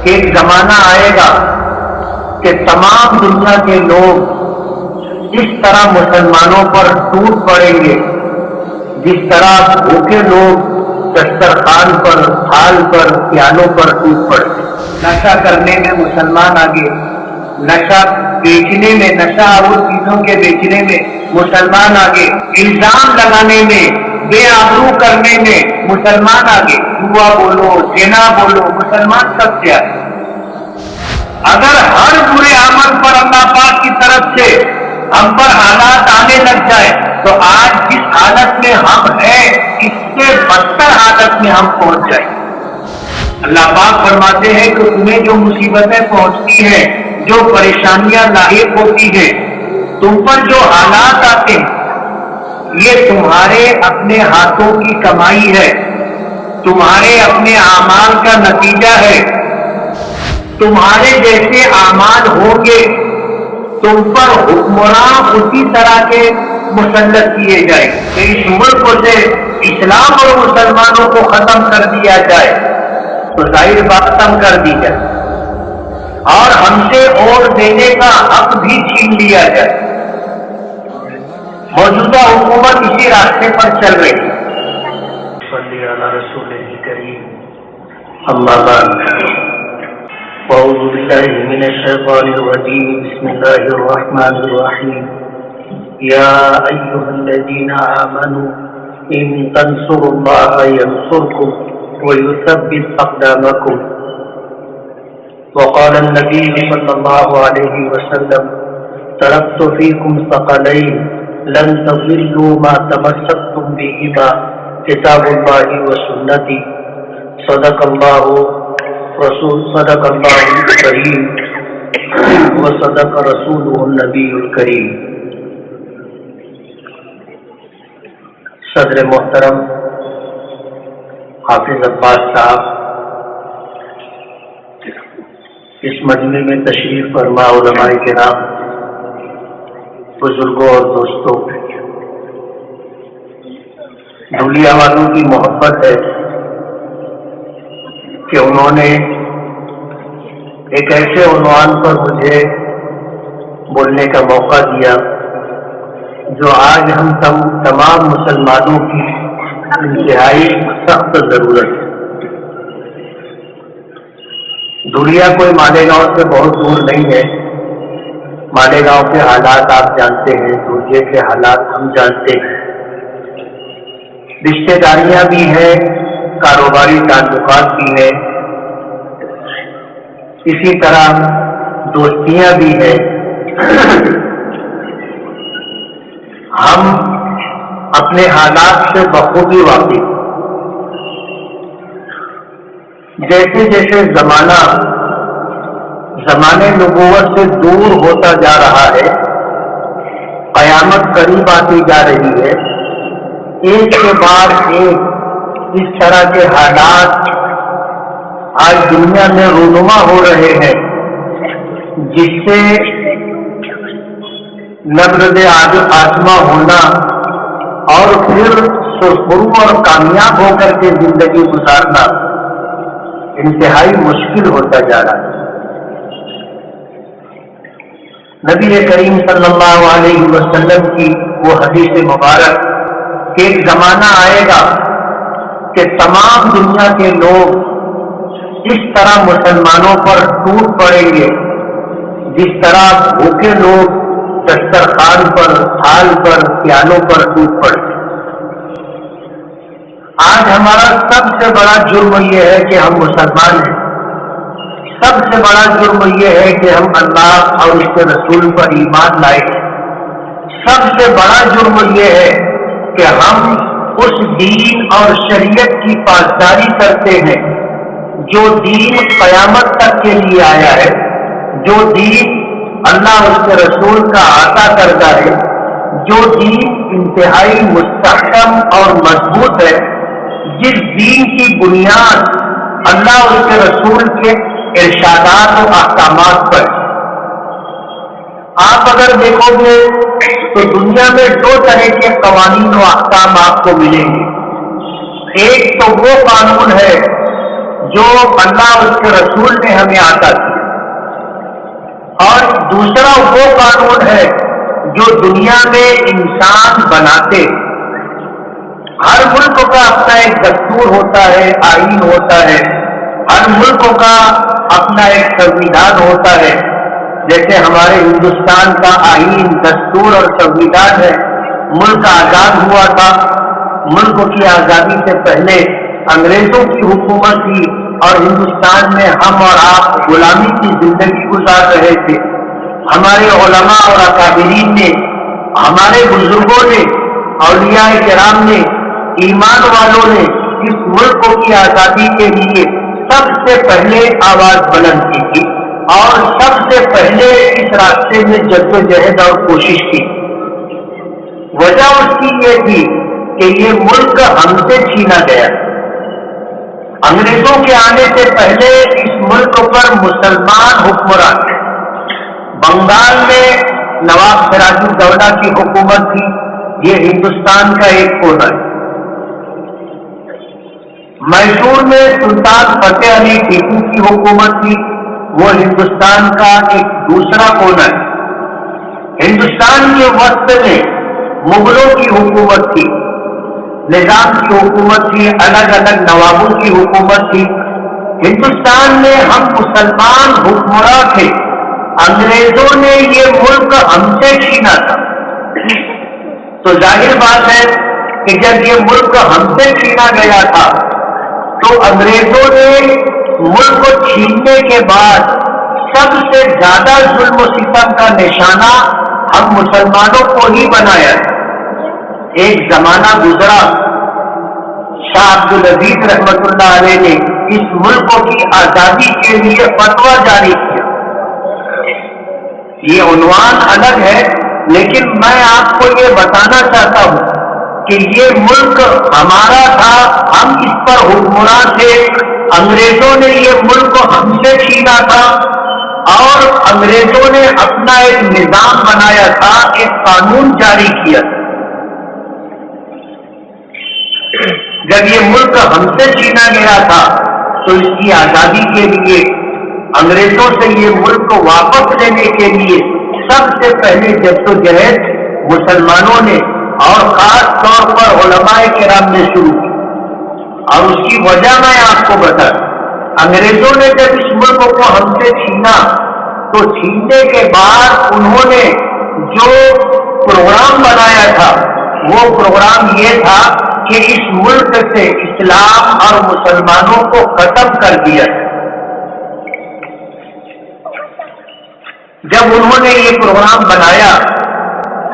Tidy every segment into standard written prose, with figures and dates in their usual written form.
کہ ایک زمانہ آئے گا کہ تمام دنیا کے لوگ اس طرح مسلمانوں پر ٹوٹ پڑیں گے جس طرح بھوکے لوگ دسترخوان پر، تھال پر، پیالوں پر ٹوٹ پڑتے۔ نشہ کرنے میں مسلمان آگے، نشہ بیچنے میں، نشہ اور چیزوں کے بیچنے میں مسلمان آگے، الزام لگانے میں، بے آبرو کرنے میں مسلمان آگے، جوا بولو، زنا بولو، مسلمان سب سے آگے۔ اگر ہر برے عمل پر اللہ پاک کی طرف سے ہم پر حالات آنے لگ جائے تو آج جس حالت میں ہم ہیں اس سے بدتر حالت میں ہم پہنچ جائیں۔ اللہ پاک فرماتے ہیں کہ تمہیں جو مصیبتیں پہنچتی ہیں، جو پریشانیاں لاحق ہوتی ہیں، تم پر جو حالات آتے ہیں، یہ تمہارے اپنے ہاتھوں کی کمائی ہے، تمہارے اپنے اعمال کا نتیجہ ہے۔ تمہارے جیسے اعمال ہوں گے تم پر حکمراں اسی طرح کے مسلط کیے جائیں کہ اس ملک سے اسلام اور مسلمانوں کو ختم کر دیا جائے تو ظاہر بات ختم کر دی جائے اور ہم سے ووٹ دینے کا حق بھی چھین لیا جائے۔ موجودہ حکومت اسی راستے پر چل رہی ہے۔ صلی علی رسول کریم، اما بعد، اعوذ باللہ من الشیطان الرجیم، بسم اللہ الرحمن الرحیم، یا ایھا الذین آمنوا ان تنصروا اللہ ینصرکم ویثبت اقدامکم۔ وقال النبی صلی اللہ علیہ وسلم، ترکت فیکم ثقلین لن تضلوا ما تمسکتم بہما کتاب اللہ و سنتی۔ صدق اللہ الکریم و صدق رسولہ النبی الکریم۔ صدر محترم حافظ عباس صاحب، اس مجمع میں تشریف فرما علماء کرام، بزرگوں اور دوستوں، دھولیا والوں کی محبت ہے کہ انہوں نے ایک ایسے عنوان پر مجھے بولنے کا موقع دیا جو آج ہم تمام مسلمانوں کی انتہائی سخت ضرورت ہے۔ دھولیا کوئی مالیگاؤں سے بہت دور نہیں ہے۔ مالیگاؤں کے حالات آپ جانتے ہیں، دھولیے کے حالات ہم جانتے ہیں۔ رشتہ داریاں بھی ہیں، کاروباری تعلقات بھی ہیں، اسی طرح دوستیاں بھی ہیں۔ ہم اپنے حالات سے بخوبی واقف۔ جیسے جیسے زمانے نبوت سے دور ہوتا جا رہا ہے، قیامت قریب آتی جا رہی ہے، ایک کے بعد ایک اس طرح کے حالات آج دنیا میں رونما ہو رہے ہیں، جس سے نبرد آزما ہونا اور پھر سرخرو اور کامیاب ہو کر کے زندگی گزارنا انتہائی مشکل ہوتا جا رہا ہے۔ نبی کریم صلی اللہ علیہ وسلم کی وہ حدیث مبارک کہ ایک زمانہ آئے گا کہ تمام دنیا کے لوگ اس طرح مسلمانوں پر ٹوٹ پڑیں گے جس طرح بھوکے لوگ دسترخوان پر، تھال پر، پیالوں پر ٹوٹ پڑتے۔ آج ہمارا سب سے بڑا جرم یہ ہے کہ ہم مسلمان ہیں۔ سب سے بڑا جرم یہ ہے کہ ہم اللہ اور اس کے رسول پر ایمان لائے ہیں۔ سب سے بڑا جرم یہ ہے کہ ہم اس دین اور شریعت کی پاسداری کرتے ہیں جو دین قیامت تک کے لیے آیا ہے، جو دین اللہ اور اس کے رسول کا عطا کردہ ہے، جو دین انتہائی مستحکم اور مضبوط ہے، جس دین کی بنیاد اللہ اور اس کے رسول کے ارشادات و احکامات پر۔ آپ اگر دیکھو گے تو دنیا میں دو طرح کے قوانین و احکام آپ کو ملیں گے۔ ایک تو وہ قانون ہے جو اللہ اس کے رسول نے ہمیں عطا کیا، اور دوسرا وہ قانون ہے جو دنیا میں انسان بناتے۔ ہر ملک کا اپنا ایک دستور ہوتا ہے، آئین ہوتا ہے، ہر ملک کا اپنا ایک سنویدھان ہوتا ہے۔ جیسے ہمارے ہندوستان کا آئین، دستور اور سنویدھان ہے۔ ملک آزاد ہوا تھا، ملک کی آزادی سے پہلے انگریزوں کی حکومت تھی اور ہندوستان میں ہم اور آپ غلامی کی زندگی گزار رہے تھے۔ ہمارے علماء اور اکابرین نے، ہمارے بزرگوں نے، اولیاء کرام نے، ایمان والوں نے اس ملک کی آزادی کے لیے سب سے پہلے آواز بلند کی تھی اور سب سے پہلے اس راستے میں جدوجہد اور کوشش کی۔ وجہ اس کی یہ تھی کہ یہ ملک ہم سے چھینا گیا۔ انگریزوں کے آنے سے پہلے اس ملک پر مسلمان حکمران تھے۔ بنگال میں نواب سراج الدولہ کی حکومت تھی، یہ ہندوستان کا ایک کونا ہے۔ میسور میں سلطان فتح علی ٹیپو کی حکومت تھی، وہ ہندوستان کا ایک دوسرا کونا ہے۔ ہندوستان کے وسط میں مغلوں کی حکومت تھی، نظام کی حکومت تھی، الگ الگ نوابوں کی حکومت تھی۔ ہندوستان میں ہم مسلمان حکمراں تھے، انگریزوں نے یہ ملک ہم سے چھینا تھا۔ تو ظاہر بات ہے کہ جب یہ ملک ہم سے چھینا گیا تھا تو انگریزوں نے ملک کو چھیننے کے بعد سب سے زیادہ ظلم و ستم کا نشانہ ہم مسلمانوں کو ہی بنایا۔ ایک زمانہ گزرا، شاہ عبدالعزیز رحمت اللہ علیہ نے اس ملک کی آزادی کے لیے فتویٰ جاری کیا۔ یہ عنوان الگ ہے، لیکن میں آپ کو یہ بتانا چاہتا ہوں کہ یہ ملک ہمارا تھا، ہم اس پر حکمراں تھے۔ انگریزوں نے یہ ملک ہم سے چھینا تھا اور انگریزوں نے اپنا ایک نظام بنایا تھا، ایک قانون جاری کیا تھا۔ جب یہ ملک ہم سے چھینا گیا تھا تو اس کی آزادی کے لیے، انگریزوں سے یہ ملک واپس لینے کے لیے سب سے پہلے جدوجہد مسلمانوں نے اور خاص طور پر علماء کرام نے شروع کی، اور اس کی وجہ میں آپ کو بتا دوں۔ انگریزوں نے جب اس ملک کو ہم سے چھینا تو چھیننے کے بعد انہوں نے جو پروگرام بنایا تھا وہ پروگرام یہ تھا کہ اس ملک سے اسلام اور مسلمانوں کو ختم کر دیا جائے۔ جب انہوں نے یہ پروگرام بنایا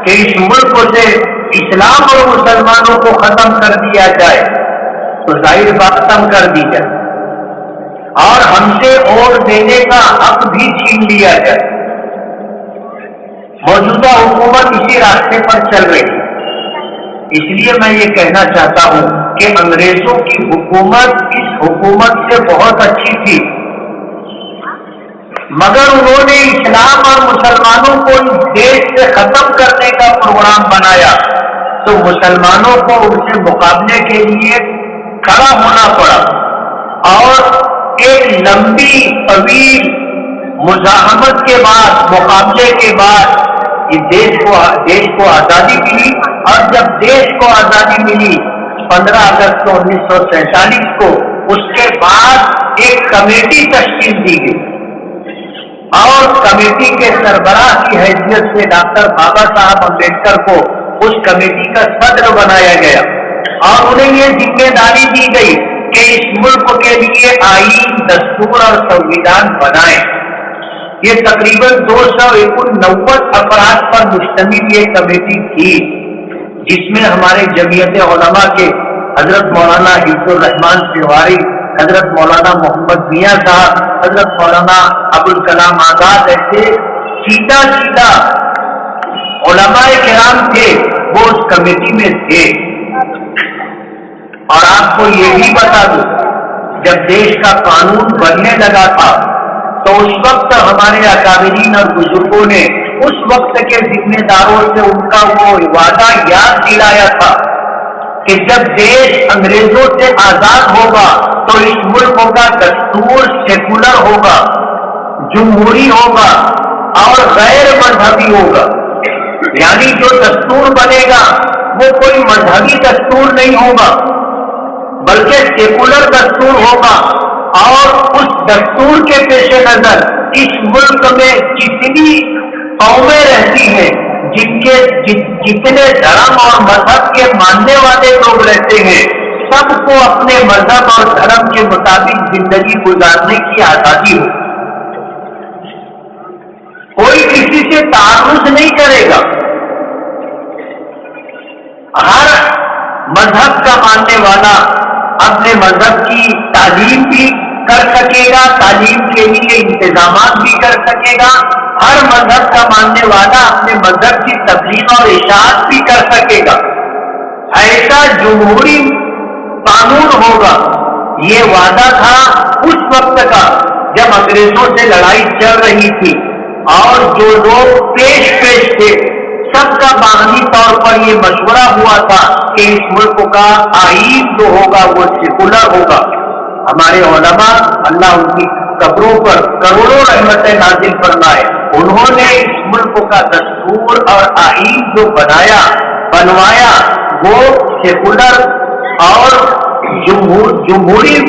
کہ اس ملک سے اسلام اور مسلمانوں کو ختم کر دیا جائے تو ظاہر بات ختم کر دی جائے اور ہم سے ووٹ دینے کا حق بھی چھین لیا جائے۔ موجودہ حکومت اسی راستے پر چل رہی ہے۔ اس لیے میں یہ کہنا چاہتا ہوں کہ انگریزوں کی حکومت اس حکومت سے بہت اچھی تھی، مگر انہوں نے اسلام اور مسلمانوں کو اس دیش سے ختم کرنے کا پروگرام بنایا تو مسلمانوں کو ان سے مقابلے کے لیے کھڑا ہونا پڑا، اور ایک لمبی طویل مزاحمت کے بعد، مقابلے کے بعد یہ دیش کو آزادی ملی۔ اور جب دیش کو آزادی ملی 15 اگست 1947 کو، اس کے بعد ایک کمیٹی تشکیل دی گئی اور کمیٹی کے سربراہ کی حیثیت سے ڈاکٹر بابا صاحب امبیڈکر کو اس کمیٹی کا صدر بنایا گیا، اور انہیں یہ ذمہ داری دی گئی کہ اس ملک کے لیے آئین، دستور اور سنویدھان بنائیں۔ یہ تقریباً 289 افراد پر مشتمل یہ کمیٹی تھی، جس میں ہمارے جمعیت علماء کے حضرت مولانا حفظ الرحمان تیواری، حضرت مولانا محمد میاں صاحب، حضرت مولانا ابوالکلام آزاد، ایسے سیدھا علماء کرام تھے، وہ اس کمیٹی میں تھے۔ اور آپ کو یہ بھی بتا دوں، جب دیش کا قانون بننے لگا تھا تو اس وقت ہمارے اکابرین اور بزرگوں نے اس وقت کے ذمہ داروں سے ان کا وہ وعدہ یاد دلایا تھا کہ جب دیش انگریزوں سے آزاد ہوگا تو اس ملک کا دستور سیکولر ہوگا، جمہوری ہوگا اور غیر مذہبی ہوگا۔ یعنی جو دستور بنے گا وہ کوئی مذہبی دستور نہیں ہوگا بلکہ سیکولر دستور ہوگا، اور اس دستور کے پیش نظر اس ملک میں جتنی قومیں رہتی ہیں، جتنے دھرم اور مذہب کے ماننے والے لوگ رہتے ہیں، سب کو اپنے مذہب اور دھرم کے مطابق زندگی گزارنے کی آزادی ہو۔ کوئی کسی سے تعارض نہیں کرے گا، ہر مذہب کا ماننے والا اپنے مذہب کی تعلیم بھی کر سکے گا، تعلیم کے لیے انتظامات بھی کر سکے گا، ہر مذہب کا ماننے والا اپنے مذہب کی تبلیغ اور اشاعت بھی کر سکے گا۔ ایسا جمہوری قانون ہوگا۔ یہ وعدہ تھا اس وقت کا جب انگریزوں سے لڑائی چل رہی تھی، اور جو لوگ پیش تھے سب کا باہمی طور پر یہ مشورہ ہوا تھا کہ اس ملک کا آئین جو ہوگا وہ سیکولر ہوگا۔ ہمارے علماء، اللہ ان کی قبروں پر کروڑوں رحمتیں نازل فرمائے، انہوں نے اس ملک کا دستور اور آئین جو بنوایا وہ سیکولر اور جمہوری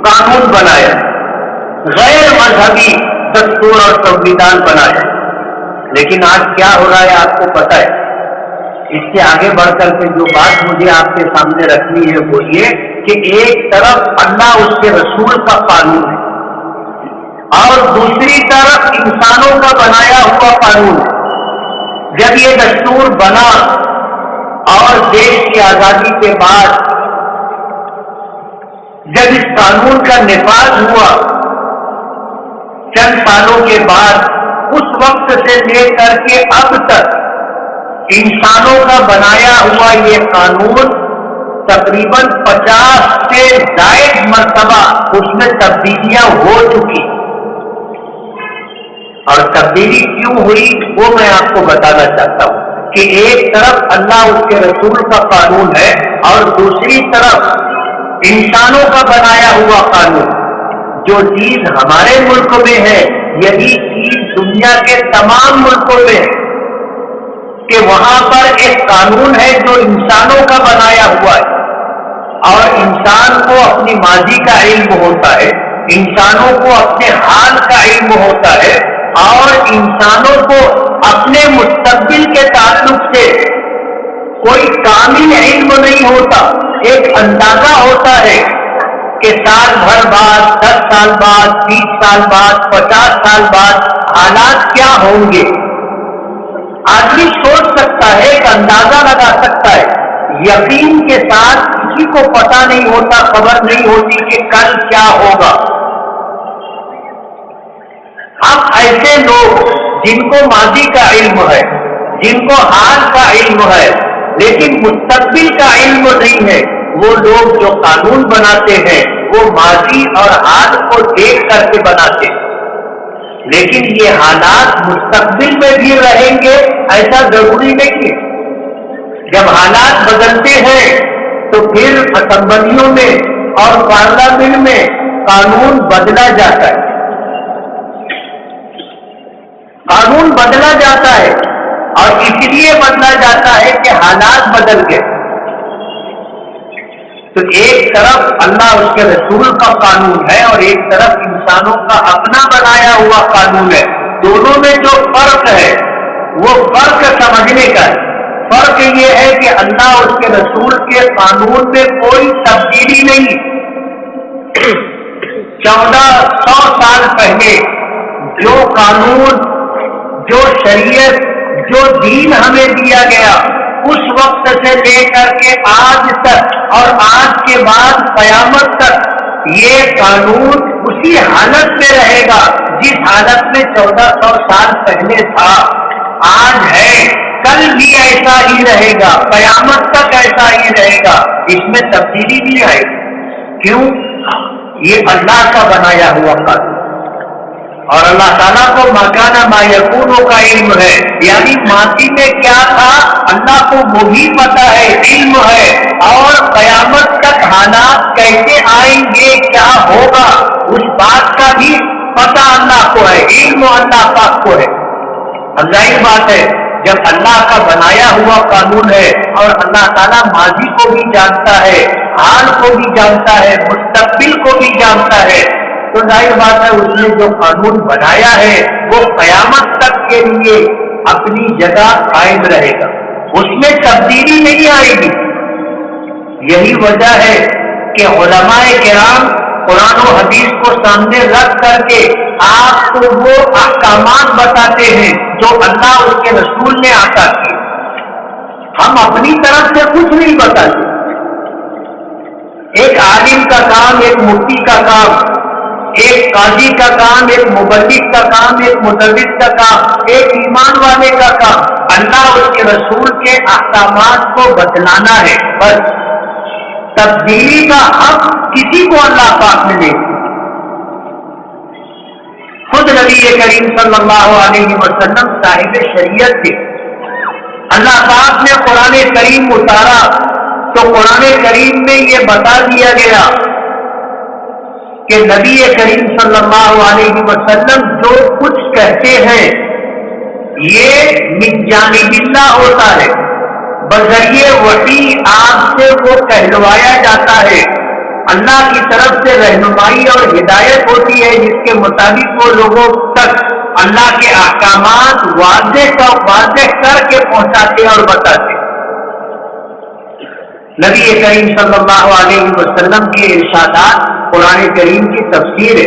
قانون بنایا، غیر مذہبی دستور اور سنویدھان بنایا۔ لیکن آج کیا ہو رہا ہے آپ کو پتہ ہے؟ اس سے آگے بڑھ کر کے جو بات مجھے آپ کے سامنے رکھنی ہے وہ یہ کہ ایک طرف اللہ اس کے رسول کا قانون ہے اور دوسری طرف انسانوں کا بنایا ہوا قانون ہے۔ جب یہ دستور بنا اور دیش کی آزادی کے بعد جب اس قانون کا نفاذ ہوا، چند سالوں کے بعد، اس وقت سے لے کر کے اب تک انسانوں کا بنایا ہوا یہ قانون تقریباً 50 سے زائد مرتبہ اس میں تبدیلیاں ہو چکی، اور تبدیلی کیوں ہوئی وہ میں آپ کو بتانا چاہتا ہوں کہ ایک طرف اللہ اس کے رسول کا قانون ہے اور دوسری طرف انسانوں کا بنایا ہوا قانون۔ جو چیز ہمارے ملک میں ہے یہی چیز دنیا کے تمام ملکوں میں ہے کہ وہاں پر ایک قانون ہے جو انسانوں کا بنایا ہوا ہے، اور انسان کو اپنی ماضی کا علم ہوتا ہے، انسانوں کو اپنے حال کا علم ہوتا ہے، اور انسانوں کو اپنے مستقبل کے تعلق سے کوئی کامل علم نہیں ہوتا، ایک اندازہ ہوتا ہے کہ سال بھر بعد، 10 سال بعد، 20 سال بعد، 50 سال بعد حالات کیا ہوں گے۔ آدمی سوچ سکتا ہے، ایک اندازہ لگا سکتا ہے، یقین کے ساتھ کسی کو پتہ نہیں ہوتا، خبر نہیں ہوتی کہ کل کیا ہوگا۔ اب ایسے لوگ جن کو ماضی کا علم ہے، جن کو حال کا علم ہے لیکن مستقبل کا علم نہیں ہے، وہ لوگ جو قانون بناتے ہیں وہ ماضی اور حال کو دیکھ کر کے بناتے ہیں، لیکن یہ حالات مستقبل میں بھی رہیں گے ایسا ضروری نہیں ہے۔ جب حالات بدلتے ہیں تو پھر اسمبلیوں میں اور پارلیمنٹ میں قانون بدلا جاتا ہے، قانون بدلا جاتا ہے، اور اس لیے بدلا جاتا ہے کہ حالات بدل گئے۔ تو ایک طرف اللہ اس کے رسول کا قانون ہے اور ایک طرف انسانوں کا اپنا بنایا ہوا قانون ہے، دونوں میں جو فرق ہے وہ فرق سمجھنے کا ہے۔ فرق یہ ہے کہ اللہ اس کے رسول کے قانون میں کوئی تبدیلی نہیں۔ 1400 سال پہلے جو قانون، جو شریعت، جو دین ہمیں دیا گیا، اس وقت سے لے کر کے آج تک اور آج کے بعد قیامت تک یہ قانون اسی حالت میں رہے گا جس حالت میں 1400 سال پہلے تھا۔ آج ہے، کل بھی ایسا ہی رہے گا، قیامت تک ایسا ہی رہے گا، اس میں تبدیلی نہیں آئے گی۔ کیوں؟ یہ اللہ کا بنایا ہوا قانون۔ اور اللہ تعالیٰ کو مکانہ ما یکون کا علم ہے، یعنی ماضی میں کیا تھا اللہ کو وہی پتہ ہے، علم ہے، اور قیامت تک حالات کیسے آئیں گے، کیا ہوگا، اس بات کا بھی پتہ اللہ کو ہے، علم اللہ پاک کو ہے۔ اور ظاہر بات ہے جب اللہ کا بنایا ہوا قانون ہے اور اللہ تعالیٰ ماضی کو بھی جانتا ہے، حال کو بھی جانتا ہے، مستقبل کو بھی جانتا ہے، تو ظاہر بات ہے اس نے جو قانون بنایا ہے وہ قیامت تک کے لیے اپنی جگہ قائم رہے گا، اس میں تبدیلی نہیں آئے گی۔ یہی وجہ ہے کہ علماء کرام قرآن و حدیث کو سامنے رکھ کر کے آپ کو وہ احکامات بتاتے ہیں جو اللہ اس کے رسول نے عطا کیے، ہم اپنی طرف سے کچھ نہیں بتاتے۔ ایک عالم کا کام، ایک مفتی کا کام، ایک قاضی کا کام، ایک مبلغ کا کام، ایک مدرس کا کام، ایک ایمان والے کا کام اللہ اس کے رسول کے احکامات کو بتلانا ہے، بس تبدیلی کا حق کسی کو اللہ پاک نے نہیں۔ خود نبی کریم صلی اللہ علیہ وسلم صاحب شریعت تھے، اللہ پاک نے قرآن کریم اتارا تو قرآن کریم میں یہ بتا دیا گیا کہ نبی کریم صلی اللہ علیہ وسلم جو کچھ کہتے ہیں یہ من جانب اللہ ہوتا ہے، بذریعہ وحی آپ سے وہ کہلوایا جاتا ہے، اللہ کی طرف سے رہنمائی اور ہدایت ہوتی ہے جس کے مطابق وہ لوگوں تک اللہ کے احکامات واضح کر کے پہنچاتے اور بتاتے۔ نبی کریم صلی اللہ علیہ وسلم کے ارشادات قرآن کریم کی تفسیر ہے۔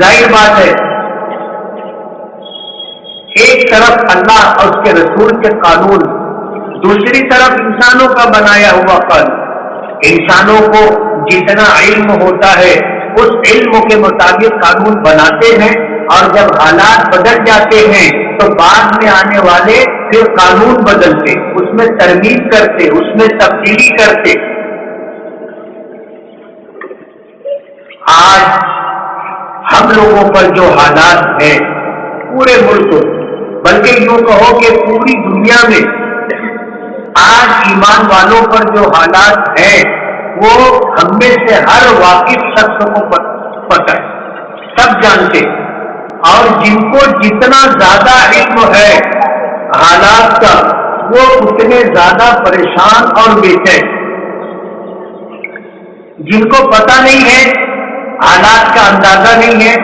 ظاہر بات ہے ایک طرف اللہ اور اس کے رسول کے قانون، دوسری طرف انسانوں کا بنایا ہوا قانون۔ انسانوں کو جتنا علم ہوتا ہے اس علم کے مطابق قانون بناتے ہیں، اور جب حالات بدل جاتے ہیں تو بعد میں آنے والے پھر قانون بدلتے، اس میں ترمیم کرتے، اس میں تبدیلی کرتے۔ آج ہم لوگوں پر جو حالات ہیں پورے ملک، بلکہ یوں کہو کہ پوری دنیا میں آج ایمان والوں پر جو حالات ہیں وہ ہم میں سے ہر واقف شخص کو پتہ ہے، سب جانتے، اور جن کو جتنا زیادہ علم ہے حالات کا وہ اتنے زیادہ پریشان اور بے چین۔ جن کو پتہ نہیں ہے، حالات کا اندازہ نہیں ہے،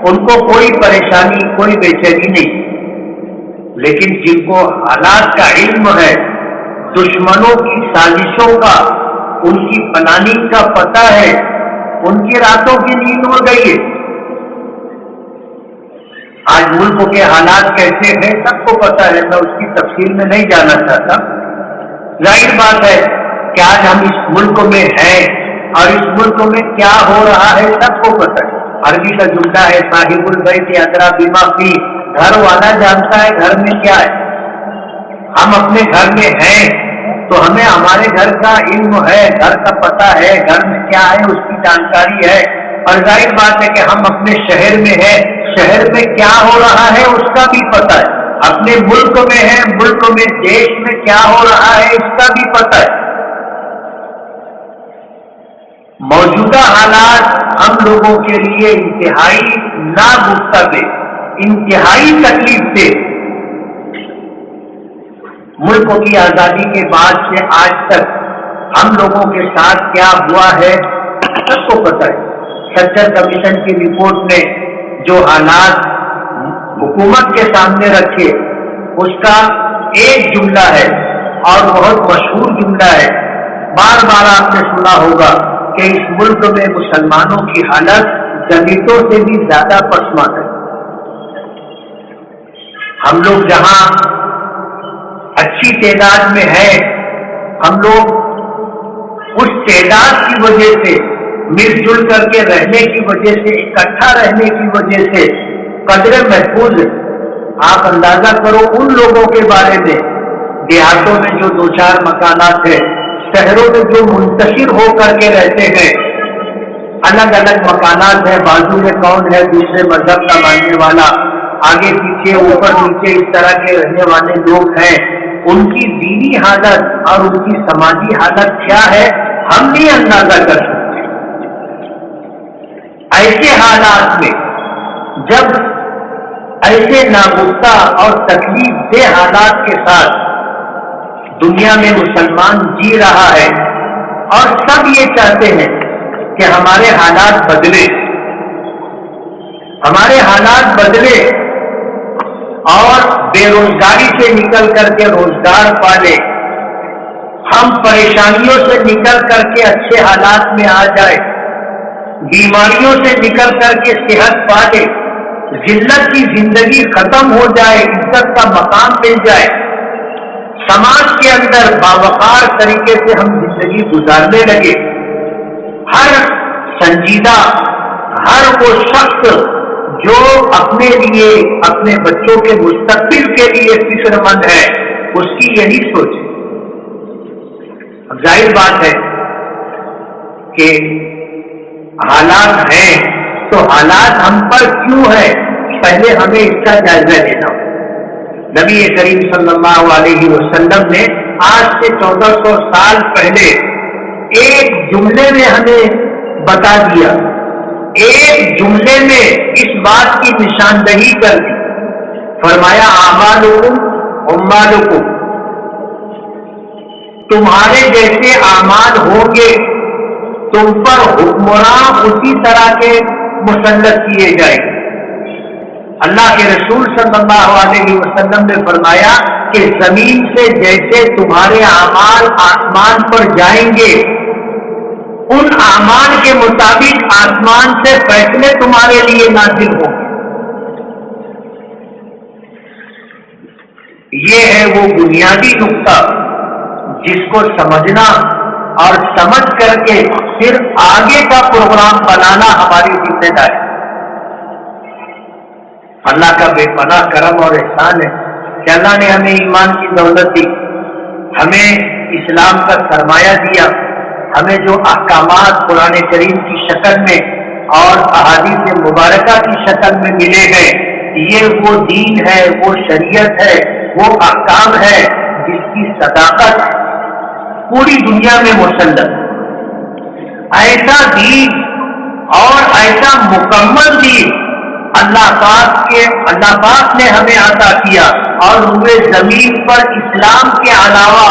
ان کو کوئی پریشانی، کوئی بے چینی نہیں، لیکن جن کو حالات کا علم ہے، دشمنوں کی سازشوں کا، ان کی پلاننگ کا پتہ ہے، ان کی راتوں کی نیند اڑ گئی ہے۔ آج ملک کے حالات کیسے ہیں سب کو پتہ ہے، میں اس کی تفصیل میں نہیں جانا چاہتا۔ ظاہر بات ہے کہ آج ہم اس ملک میں ہیں اور اس ملک میں کیا ہو رہا ہے سب کو پتہ ہے۔ عربی کا جملہ ہے صاحب البیت ادری بما فی، گھر والا جانتا ہے گھر میں کیا ہے۔ ہم اپنے گھر میں ہیں تو ہمیں ہمارے گھر کا علم ہے، گھر کا پتہ ہے، گھر میں کیا ہے اس کی جانکاری ہے، اور ظاہر بات ہے کہ ہم اپنے شہر میں ہیں، شہر میں کیا ہو رہا ہے اس کا بھی پتہ ہے، اپنے ملک میں ہیں، ملک میں دیش میں کیا ہو رہا ہے اس کا بھی پتہ ہے۔ موجودہ حالات ہم لوگوں کے لیے انتہائی ناگفتگو، انتہائی تکلیف دہ۔ ملک کی آزادی کے بعد سے آج تک ہم لوگوں کے ساتھ کیا ہوا ہے سب کو پتہ ہے۔ سچر کمیشن کی رپورٹ نے جو حالات حکومت کے سامنے رکھے اس کا ایک جملہ ہے اور بہت مشہور جملہ ہے، بار بار آپ نے سنا ہوگا کہ اس ملک میں مسلمانوں کی حالت دلتوں سے بھی زیادہ پسماندہ ہے۔ ہم لوگ جہاں اچھی تعداد میں ہیں، ہم لوگ اس تعداد کی وجہ سے، مل جل کر کے رہنے کی وجہ سے، اکٹھا رہنے کی وجہ سے قدر محفوظ ہے۔ آپ اندازہ کرو ان لوگوں کے بارے میں دیہاتوں میں جو دو چار مکانات ہیں، شہروں میں جو منتشر ہو کر کے رہتے ہیں، الگ الگ مکانات ہیں، بازو میں کون ہے دوسرے مذہب کا ماننے والا، آگے پیچھے اوپر نیچے اس طرح کے رہنے والے لوگ ہیں، ان کی دینی حالت اور ان کی سماجی حالت کیا ہے ہم نہیں اندازہ کر سکتے۔ ایسے حالات میں جب ایسے ناگفتہ اور تکلیف دہ حالات کے ساتھ دنیا میں مسلمان جی رہا ہے اور سب یہ چاہتے ہیں کہ ہمارے حالات بدلے، ہمارے حالات بدلے اور بے روزگاری سے نکل کر کے روزگار پالے، ہم پریشانیوں سے نکل کر کے اچھے حالات میں آ جائے، بیماریوں سے نکل کر کے صحت پالے، ذلت کی زندگی ختم ہو جائے، عزت کا مقام مل جائے، سماج کے اندر باوقار طریقے سے ہم زندگی گزارنے لگے۔ ہر سنجیدہ، ہر وہ شخص جو اپنے لیے، اپنے بچوں کے مستقبل کے لیے فکر مند ہے، اس کی یہی سوچ ہے۔ اب ظاہر بات ہے کہ حالات ہیں تو حالات ہم پر کیوں ہیں، پہلے ہمیں اس کا جائزہ لینا ہو۔ نبی کریم صلی اللہ علیہ وسلم نے آج سے 1400 سال پہلے ایک جملے میں ہمیں بتا دیا، ایک جملے میں اس بات کی نشاندہی کر دی، فرمایا اعمالکم اموالکم، تمہارے جیسے اعمال ہوں گے تم پر حکمراں اسی طرح کے مسلط کیے جائیں گے۔ اللہ کے رسول صلی اللہ علیہ وسلم نے فرمایا کہ زمین سے جیسے تمہارے اعمال آسمان پر جائیں گے، ان اعمال کے مطابق آسمان سے فیصلے تمہارے لیے نازل ہوں گے۔ یہ ہے وہ بنیادی نقطہ جس کو سمجھنا اور سمجھ کر کے پھر آگے کا پروگرام بنانا ہماری ذمہ داری۔ اللہ کا بے پناہ کرم اور احسان ہے کہ اللہ نے ہمیں ایمان کی دولت دی، ہمیں اسلام کا سرمایہ دیا، ہمیں جو احکامات قرآن کریم کی شکل میں اور احادیث مبارکہ کی شکل میں ملے ہیں، یہ وہ دین ہے، وہ شریعت ہے، وہ احکام ہے جس کی صداقت پوری دنیا میں مسلط۔ ایسا دین اور ایسا مکمل دین اللہ پاک نے ہمیں عطا کیا، اور روئے زمین پر اسلام کے علاوہ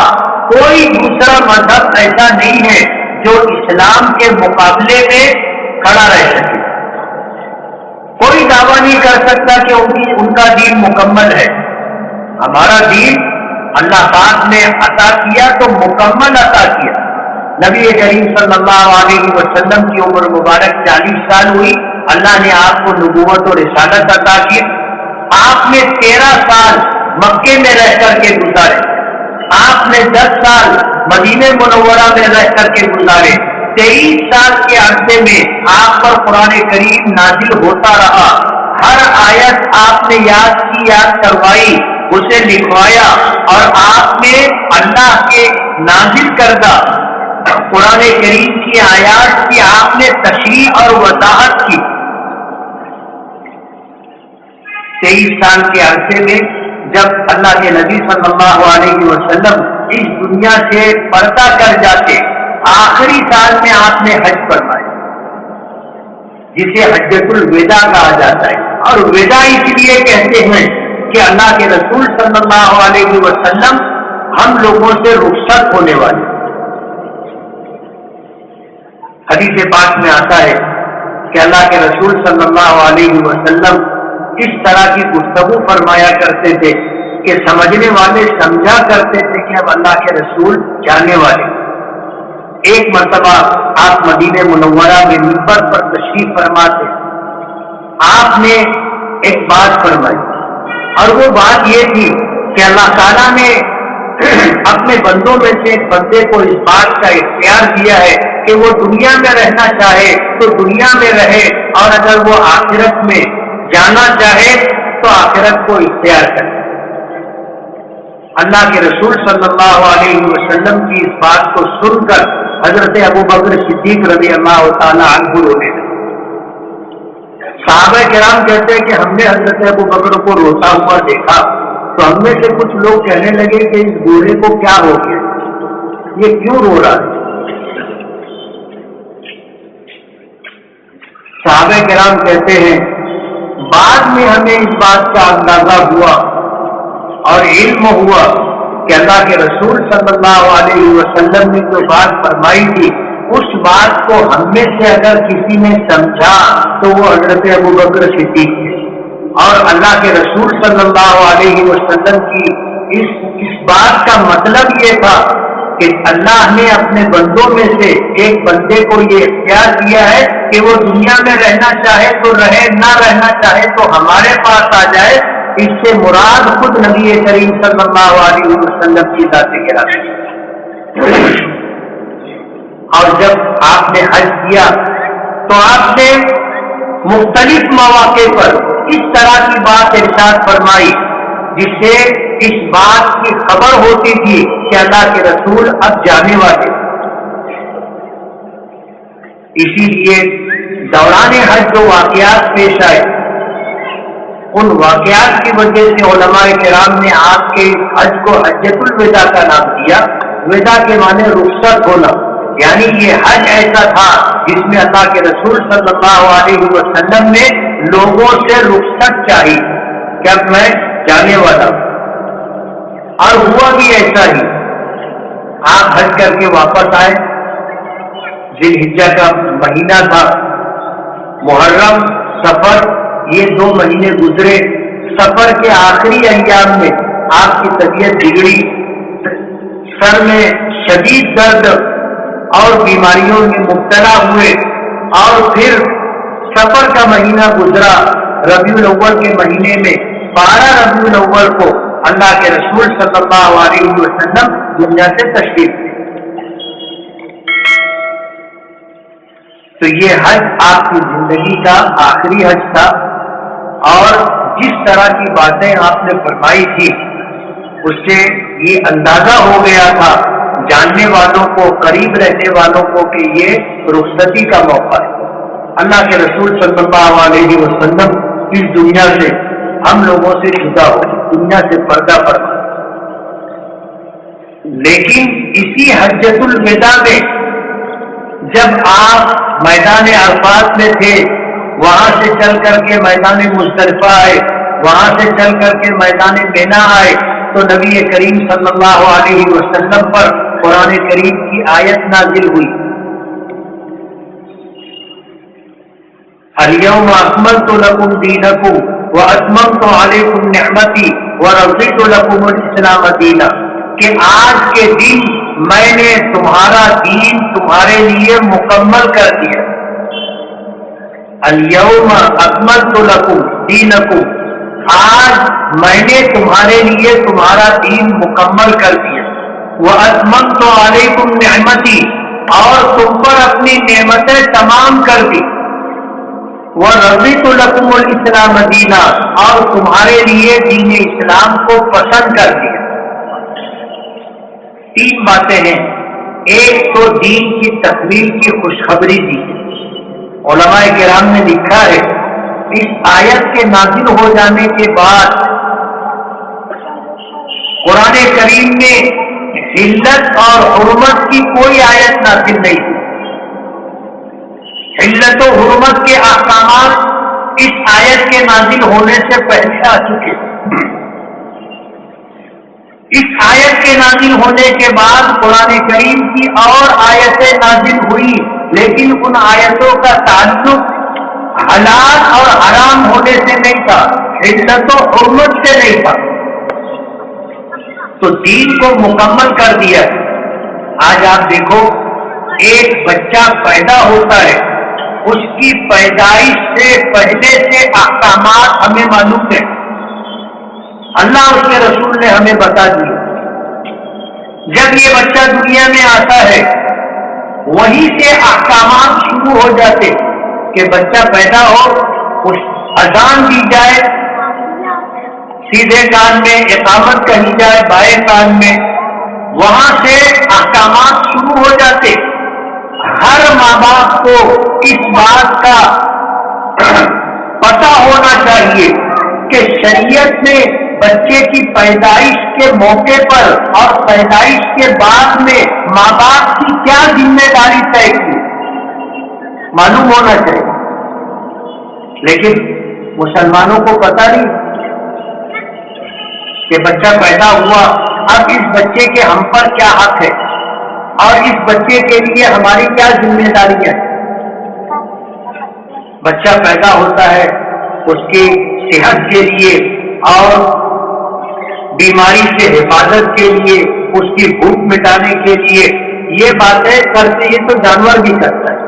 کوئی دوسرا مذہب ایسا نہیں ہے جو اسلام کے مقابلے میں کھڑا رہ سکے۔ کوئی دعویٰ نہیں کر سکتا کہ ان کا دین مکمل ہے۔ ہمارا دین اللہ پاک نے عطا کیا تو مکمل عطا کیا۔ نبی کریم صلی اللہ علیہ وسلم کی عمر مبارک 40 سال ہوئی، اللہ نے آپ کو نبوت اور رسالت عطا کی۔ آپ نے 13 سال مکے میں رہ کر کے گزارے، آپ نے 10 سال مدینہ منورہ میں رہ کر کے گزارے۔ 23 سال کے عرصے میں آپ پر قرآن کریم نازل ہوتا رہا، ہر آیت آپ نے یاد کی، یاد کروائی، اسے لکھوایا، اور آپ نے اللہ کے نازل کردہ قرآن کریم کی آیات کی آپ نے تشریح اور وضاحت کی۔ 23 سال کے عرصے میں جب اللہ کے نبی صلی اللہ علیہ وسلم اس دنیا سے پردہ کر جاتے، آخری سال میں آپ نے حج فرمایا، جسے حجۃ الوداع کہا جاتا ہے، اور وداع اس لیے کہتے ہیں کہ اللہ کے رسول صلی اللہ علیہ وسلم ہم لوگوں سے رخصت ہونے والے۔ حدیث پاک میں آتا ہے کہ اللہ کے رسول صلی اللہ علیہ وسلم اس طرح کی گفتگو فرمایا کرتے تھے کہ سمجھنے والے سمجھا کرتے تھے کہ اب اللہ کے رسول جانے والے۔ ایک مرتبہ آپ مدینہ منورہ میں منبر پر تشریف فرما تھے، آپ نے ایک بات فرمائی، اور وہ بات یہ تھی کہ اللہ تعالیٰ نے اپنے بندوں میں سے ایک بندے کو اس بات کا اختیار دیا ہے کہ وہ دنیا میں رہنا چاہے تو دنیا میں رہے، اور اگر وہ آخرت میں جانا چاہے تو آخرت کو اختیار کرے۔ اللہ کے رسول صلی اللہ علیہ وسلم کی اس بات کو سن کر حضرت ابو بکر صدیق رضی اللہ تعالی عنہ رونے لگے۔ صحابہ کرام کہتے ہیں کہ ہم نے حضرت ابو بکر کو روتا ہوا دیکھا تو ہم میں سے کچھ لوگ کہنے لگے کہ اس بوڑھے کو کیا ہو گیا، یہ کیوں رو رہا ہے؟ صحابہ کرام کہتے ہیں بعد میں ہمیں اس بات کا اندازہ ہوا اور علم ہوا کہ اللہ کے رسول صلی اللہ علیہ وسلم نے جو بات فرمائی تھی اس بات کو ہم میں سے اگر کسی نے سمجھا تو وہ حضرت ابو بکر صدیق تھے، اور اللہ کے رسول صلی اللہ علیہ وسلم کی اس بات کا مطلب یہ تھا کہ اللہ نے اپنے بندوں میں سے ایک بندے کو یہ اختیار دیا ہے کہ وہ دنیا میں رہنا چاہے تو رہے، نہ رہنا چاہے تو ہمارے پاس آ جائے۔ اس سے مراد خود نبی کریم صلی اللہ علیہ وسلم کی ذات گرامی۔ اور جب آپ نے حج کیا تو آپ نے مختلف مواقع پر اس طرح کی بات ارشاد فرمائی جس سے اس بات کی خبر ہوتی تھی کہ اللہ کے رسول اب جانے والے۔ اسی لیے دوران حج جو واقعات پیش آئے ان واقعات کی وجہ سے علماء کرام نے آپ کے حج کو حجۃ الوداع کا نام دیا۔ وداع کے معنی رخصت ہونا، یعنی یہ حج ایسا تھا جس میں اللہ کے رسول صلی اللہ علیہ وسلم نے لوگوں سے رخصت چاہی کہ اب میں جانے والا ہوں، اور ہوا بھی ایسا ہی۔ آپ حج کر کے واپس آئے، ذی الحجہ کا مہینہ تھا، محرم سفر یہ 2 مہینے گزرے۔ سفر کے آخری ایام میں آپ کی طبیعت بگڑی، سر میں شدید درد اور بیماریوں میں مبتلا ہوئے، اور پھر سفر کا مہینہ گزرا۔ ربیع الاول کے مہینے میں 12 ربیع الاول کو اللہ کے رسول صلی اللہ علیہ وسلم دنیا سے تشریف لے۔ تو یہ حج آپ کی زندگی کا آخری حج تھا، اور جس طرح کی باتیں آپ نے فرمائی تھی اس سے یہ اندازہ ہو گیا تھا جاننے والوں کو، قریب رہنے والوں کو، کہ یہ رخصتی کا موقع ہے۔ اللہ کے رسول صلی اللہ علیہ وسلم اس دنیا سے ہم لوگوں سے جدا ہو، دنیا سے پردہ فرما۔ لیکن اسی حجۃ الوداع میں جب آپ میدان عرفات میں تھے، وہاں سے چل کر کے میدان مزدلفہ آئے، وہاں سے چل کر کے میدان مینا آئے، تو نبی کریم صلی اللہ علیہ وسلم پر قرآن کریم کی آیت نازل ہوئی، اليوم اکملت لکم دینکم واتممت علیکم نعمتی ورضیت لکم الاسلام دینا، کہ آج کے دن میں نے تمہارا دین تمہارے لیے مکمل کر دیا۔ اليوم اکملت لکم دینکم، آج میں نے تمہارے لیے تمہارا دین مکمل کر دیا۔ واتممت علیکم نعمتی، اور تم پر اپنی نعمتیں تمام کر دی۔ وَرَضِيتُ لَكُمُ الْإِسْلَامَ دِينًا، اور تمہارے لیے دین اسلام کو پسند کر دیا۔ 3 باتیں ہیں۔ ایک تو دین کی تکمیل کی خوشخبری دی۔ علماء کرام نے لکھا ہے اس آیت کے نازل ہو جانے کے بعد قرآن کریم میں حلت اور حرمت کی کوئی آیت نازل نہیں تھی۔ حلت و حرمت کے احکامات اس آیت کے نازل ہونے سے پہلے آ چکے۔ اس آیت کے نازل ہونے کے بعد قرآن کریم کی اور آیتیں نازل ہوئی، لیکن ان آیتوں کا تعلق حلال اور حرام ہونے سے نہیں تھا، حلت و حرمت سے نہیں تھا۔ تو دین کو مکمل کر دیا۔ آج آپ دیکھو، ایک بچہ پیدا ہوتا ہے، اس کی پیدائش سے پہلے سے احکامات ہمیں معلوم ہے، اللہ اس کے رسول نے ہمیں بتا دی۔ جب یہ بچہ دنیا میں آتا ہے وہیں سے احکامات شروع ہو جاتے کہ بچہ پیدا ہو، اذان دی جائے سیدھے کان میں، اقامت کہی جائے بائیں کان میں، وہاں سے احکامات شروع ہو جاتے ہر ماں باپ کو اس بات کا پتہ ہونا چاہیے کہ شریعت نے بچے کی پیدائش کے موقع پر اور پیدائش کے بعد میں ماں باپ کی کیا ذمہ داری طے کی، معلوم ہونا چاہیے. لیکن مسلمانوں کو پتہ نہیں کہ بچہ پیدا ہوا، اب اس بچے کے ہم پر کیا حق ہے اور اس بچے کے لیے ہماری کیا ذمہ داری ہے. بچہ پیدا ہوتا ہے اس کی صحت کے لیے اور بیماری سے حفاظت کے لیے، اس کی بھوک مٹانے کے لیے، یہ باتیں کرتے یہ تو جانور بھی کرتا ہے.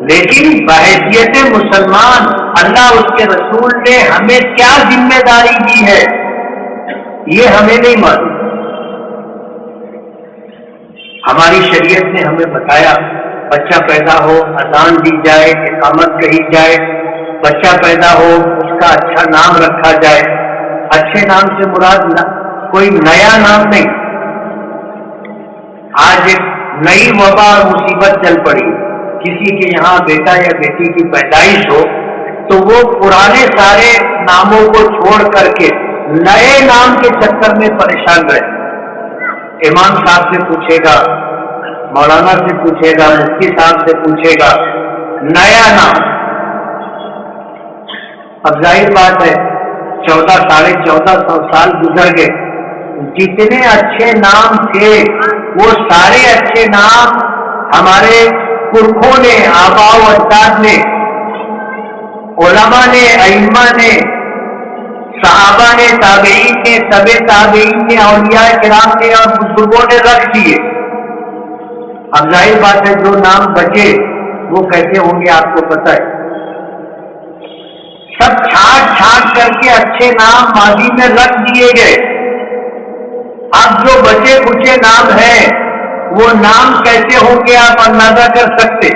لیکن بحیثیت مسلمان اللہ اس کے رسول نے ہمیں کیا ذمہ داری دی ہے یہ ہمیں نہیں معلوم. ہماری شریعت نے ہمیں بتایا بچہ پیدا ہو اذان دی جائے، اقامت کہی جائے، بچہ پیدا ہو اس کا اچھا نام رکھا جائے. اچھے نام سے مراد کوئی نیا نام نہیں. آج ایک نئی وبا اور مصیبت چل پڑی، کسی کے یہاں بیٹا یا بیٹی کی پیدائش ہو تو وہ پرانے سارے ناموں کو چھوڑ کر کے نئے نام کے چکر میں پریشان رہے. امام صاحب سے پوچھے گا، مولانا سے پوچھے گا، مفتی صاحب سے پوچھے گا، نیا نام. اب ظاہر بات ہے 1400 سال گزر گئے، جتنے اچھے نام تھے وہ سارے اچھے نام ہمارے پرکھوں نے، آباء و اجداد نے، علماء نے، ائمہ نے، صحابہ نے، تابعین نے، تبع تابعین نے، اولیاء کرام نے اور بزرگوں نے رکھ دیے. اب ظاہر بات ہے جو نام بچے وہ کیسے ہوں گے آپ کو پتہ ہے. سب چھانٹ کر کے اچھے نام ماضی میں رکھ دیے گئے. اب جو بچے کچے نام ہیں وہ نام کیسے ہوں گے آپ اندازہ کر سکتے.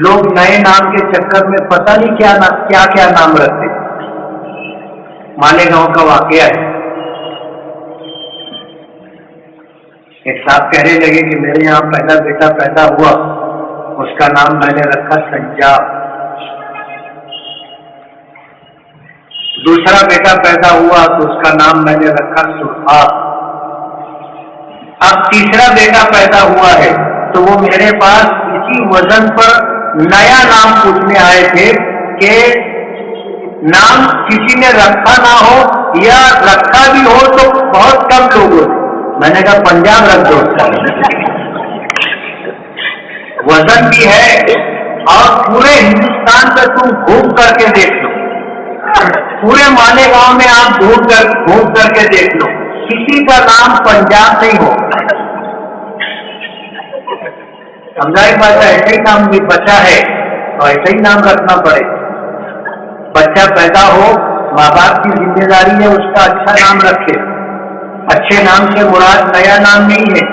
لوگ نئے نام کے چکر میں پتہ نہیں کیا نام رکھتے. مالیگاؤں کا واقعہ ہے، ایک صاحب کہنے لگے کہ میرے یہاں پہلا بیٹا پیدا ہوا، اس کا نام میں نے رکھا سنجاب. دوسرا بیٹا پیدا ہوا تو اس کا نام میں نے رکھا سرخاب. اب تیسرا بیٹا پیدا ہوا ہے تو وہ میرے پاس اسی وزن پر نیا نام پوچھنے آئے تھے کہ نام کسی نے رکھا نہ ہو یا رکھا بھی ہو تو بہت کم لوگوں نے. میں نے کہا پنجاب رکھ دو. وزن بھی ہے اور پورے ہندوستان میں تم گھوم کر کے دیکھ لو، پورے مالیگاؤں میں آپ گھوم کر کے دیکھ لو، کسی کا نام پنجاب نہیں ہو. سمجھائی بات ہے، ایسے ہی نام بھی بچہ ہے تو ایسے ہی نام رکھنا پڑے. بچہ پیدا ہو ماں باپ کی ذمہ داری ہے اس کا اچھا نام رکھے. اچھے نام سے مراد نیا نام نہیں ہے.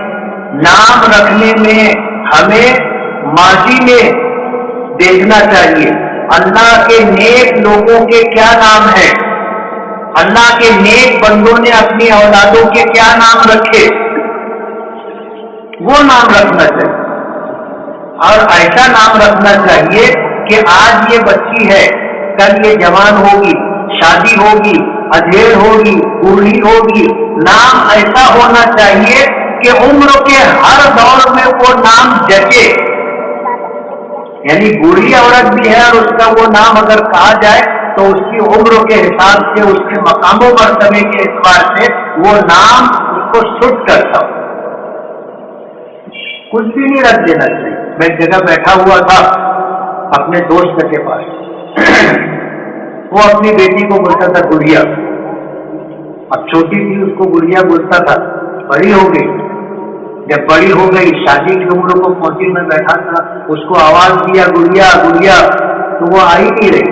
نام رکھنے میں ہمیں ماضی میں دیکھنا چاہیے اللہ کے نیک لوگوں کے کیا نام ہیں، اللہ کے نیک بندوں نے اپنی اولادوں کے کیا نام رکھے، وہ نام رکھنا چاہیے. اور ایسا نام رکھنا چاہیے کہ آج یہ بچی ہے، کل یہ جوان ہوگی، شادی ہوگی، ادھیڑ ہوگی، بوڑھی ہوگی. نام ایسا ہونا چاہیے کہ عمر کے ہر دور میں وہ نام جچے. یعنی بوڑھی عورت بھی ہے اور اس کا وہ نام اگر کہا جائے تو اس کی عمر کے حساب سے، اس کے مقام و مرتبے کے اعتبار سے وہ نام اس کو سٹ کرتا ہو. کچھ بھی نہیں رکھ دینا چاہیے. میں ایک جگہ بیٹھا ہوا تھا اپنے دوست کے پاس، وہ اپنی بیٹی کو بولتا تھا گڑیا. اب چھوٹی تھی اس کو گڑیا بولتا تھا، بڑی ہو گئی. جب بڑی ہو گئی شادی کی عمر کو پہنچی، میں بیٹھا تھا اس کو آواز دیا گڑیا گڑیا تو وہ آ ہی نہیں رہی.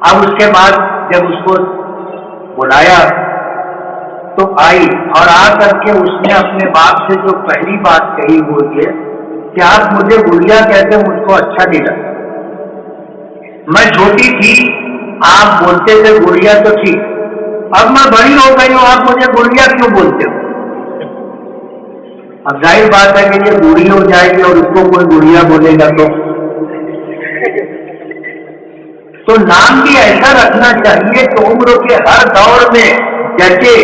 اب اس کے بعد جب اس کو بلایا تو آئی اور آ کر کے اس نے اپنے باپ سے جو پہلی بات کہی وہ یہ کہ آپ مجھے گڑیا کہتے مجھ کو اچھا نہیں لگتا. میں چھوٹی تھی آپ بولتے تھے گڑیا تو ٹھیک، اب میں بڑی ہو گئی ہوں آپ مجھے گڑیا کیوں بولتے ہو؟ اب ظاہر بات ہے کہ یہ بوڑھی ہو جائے گی اور اس کو کوئی بڑھیا بولے گا تو نام بھی ایسا رکھنا چاہیے کہ عمر کے ہر دور میں جچے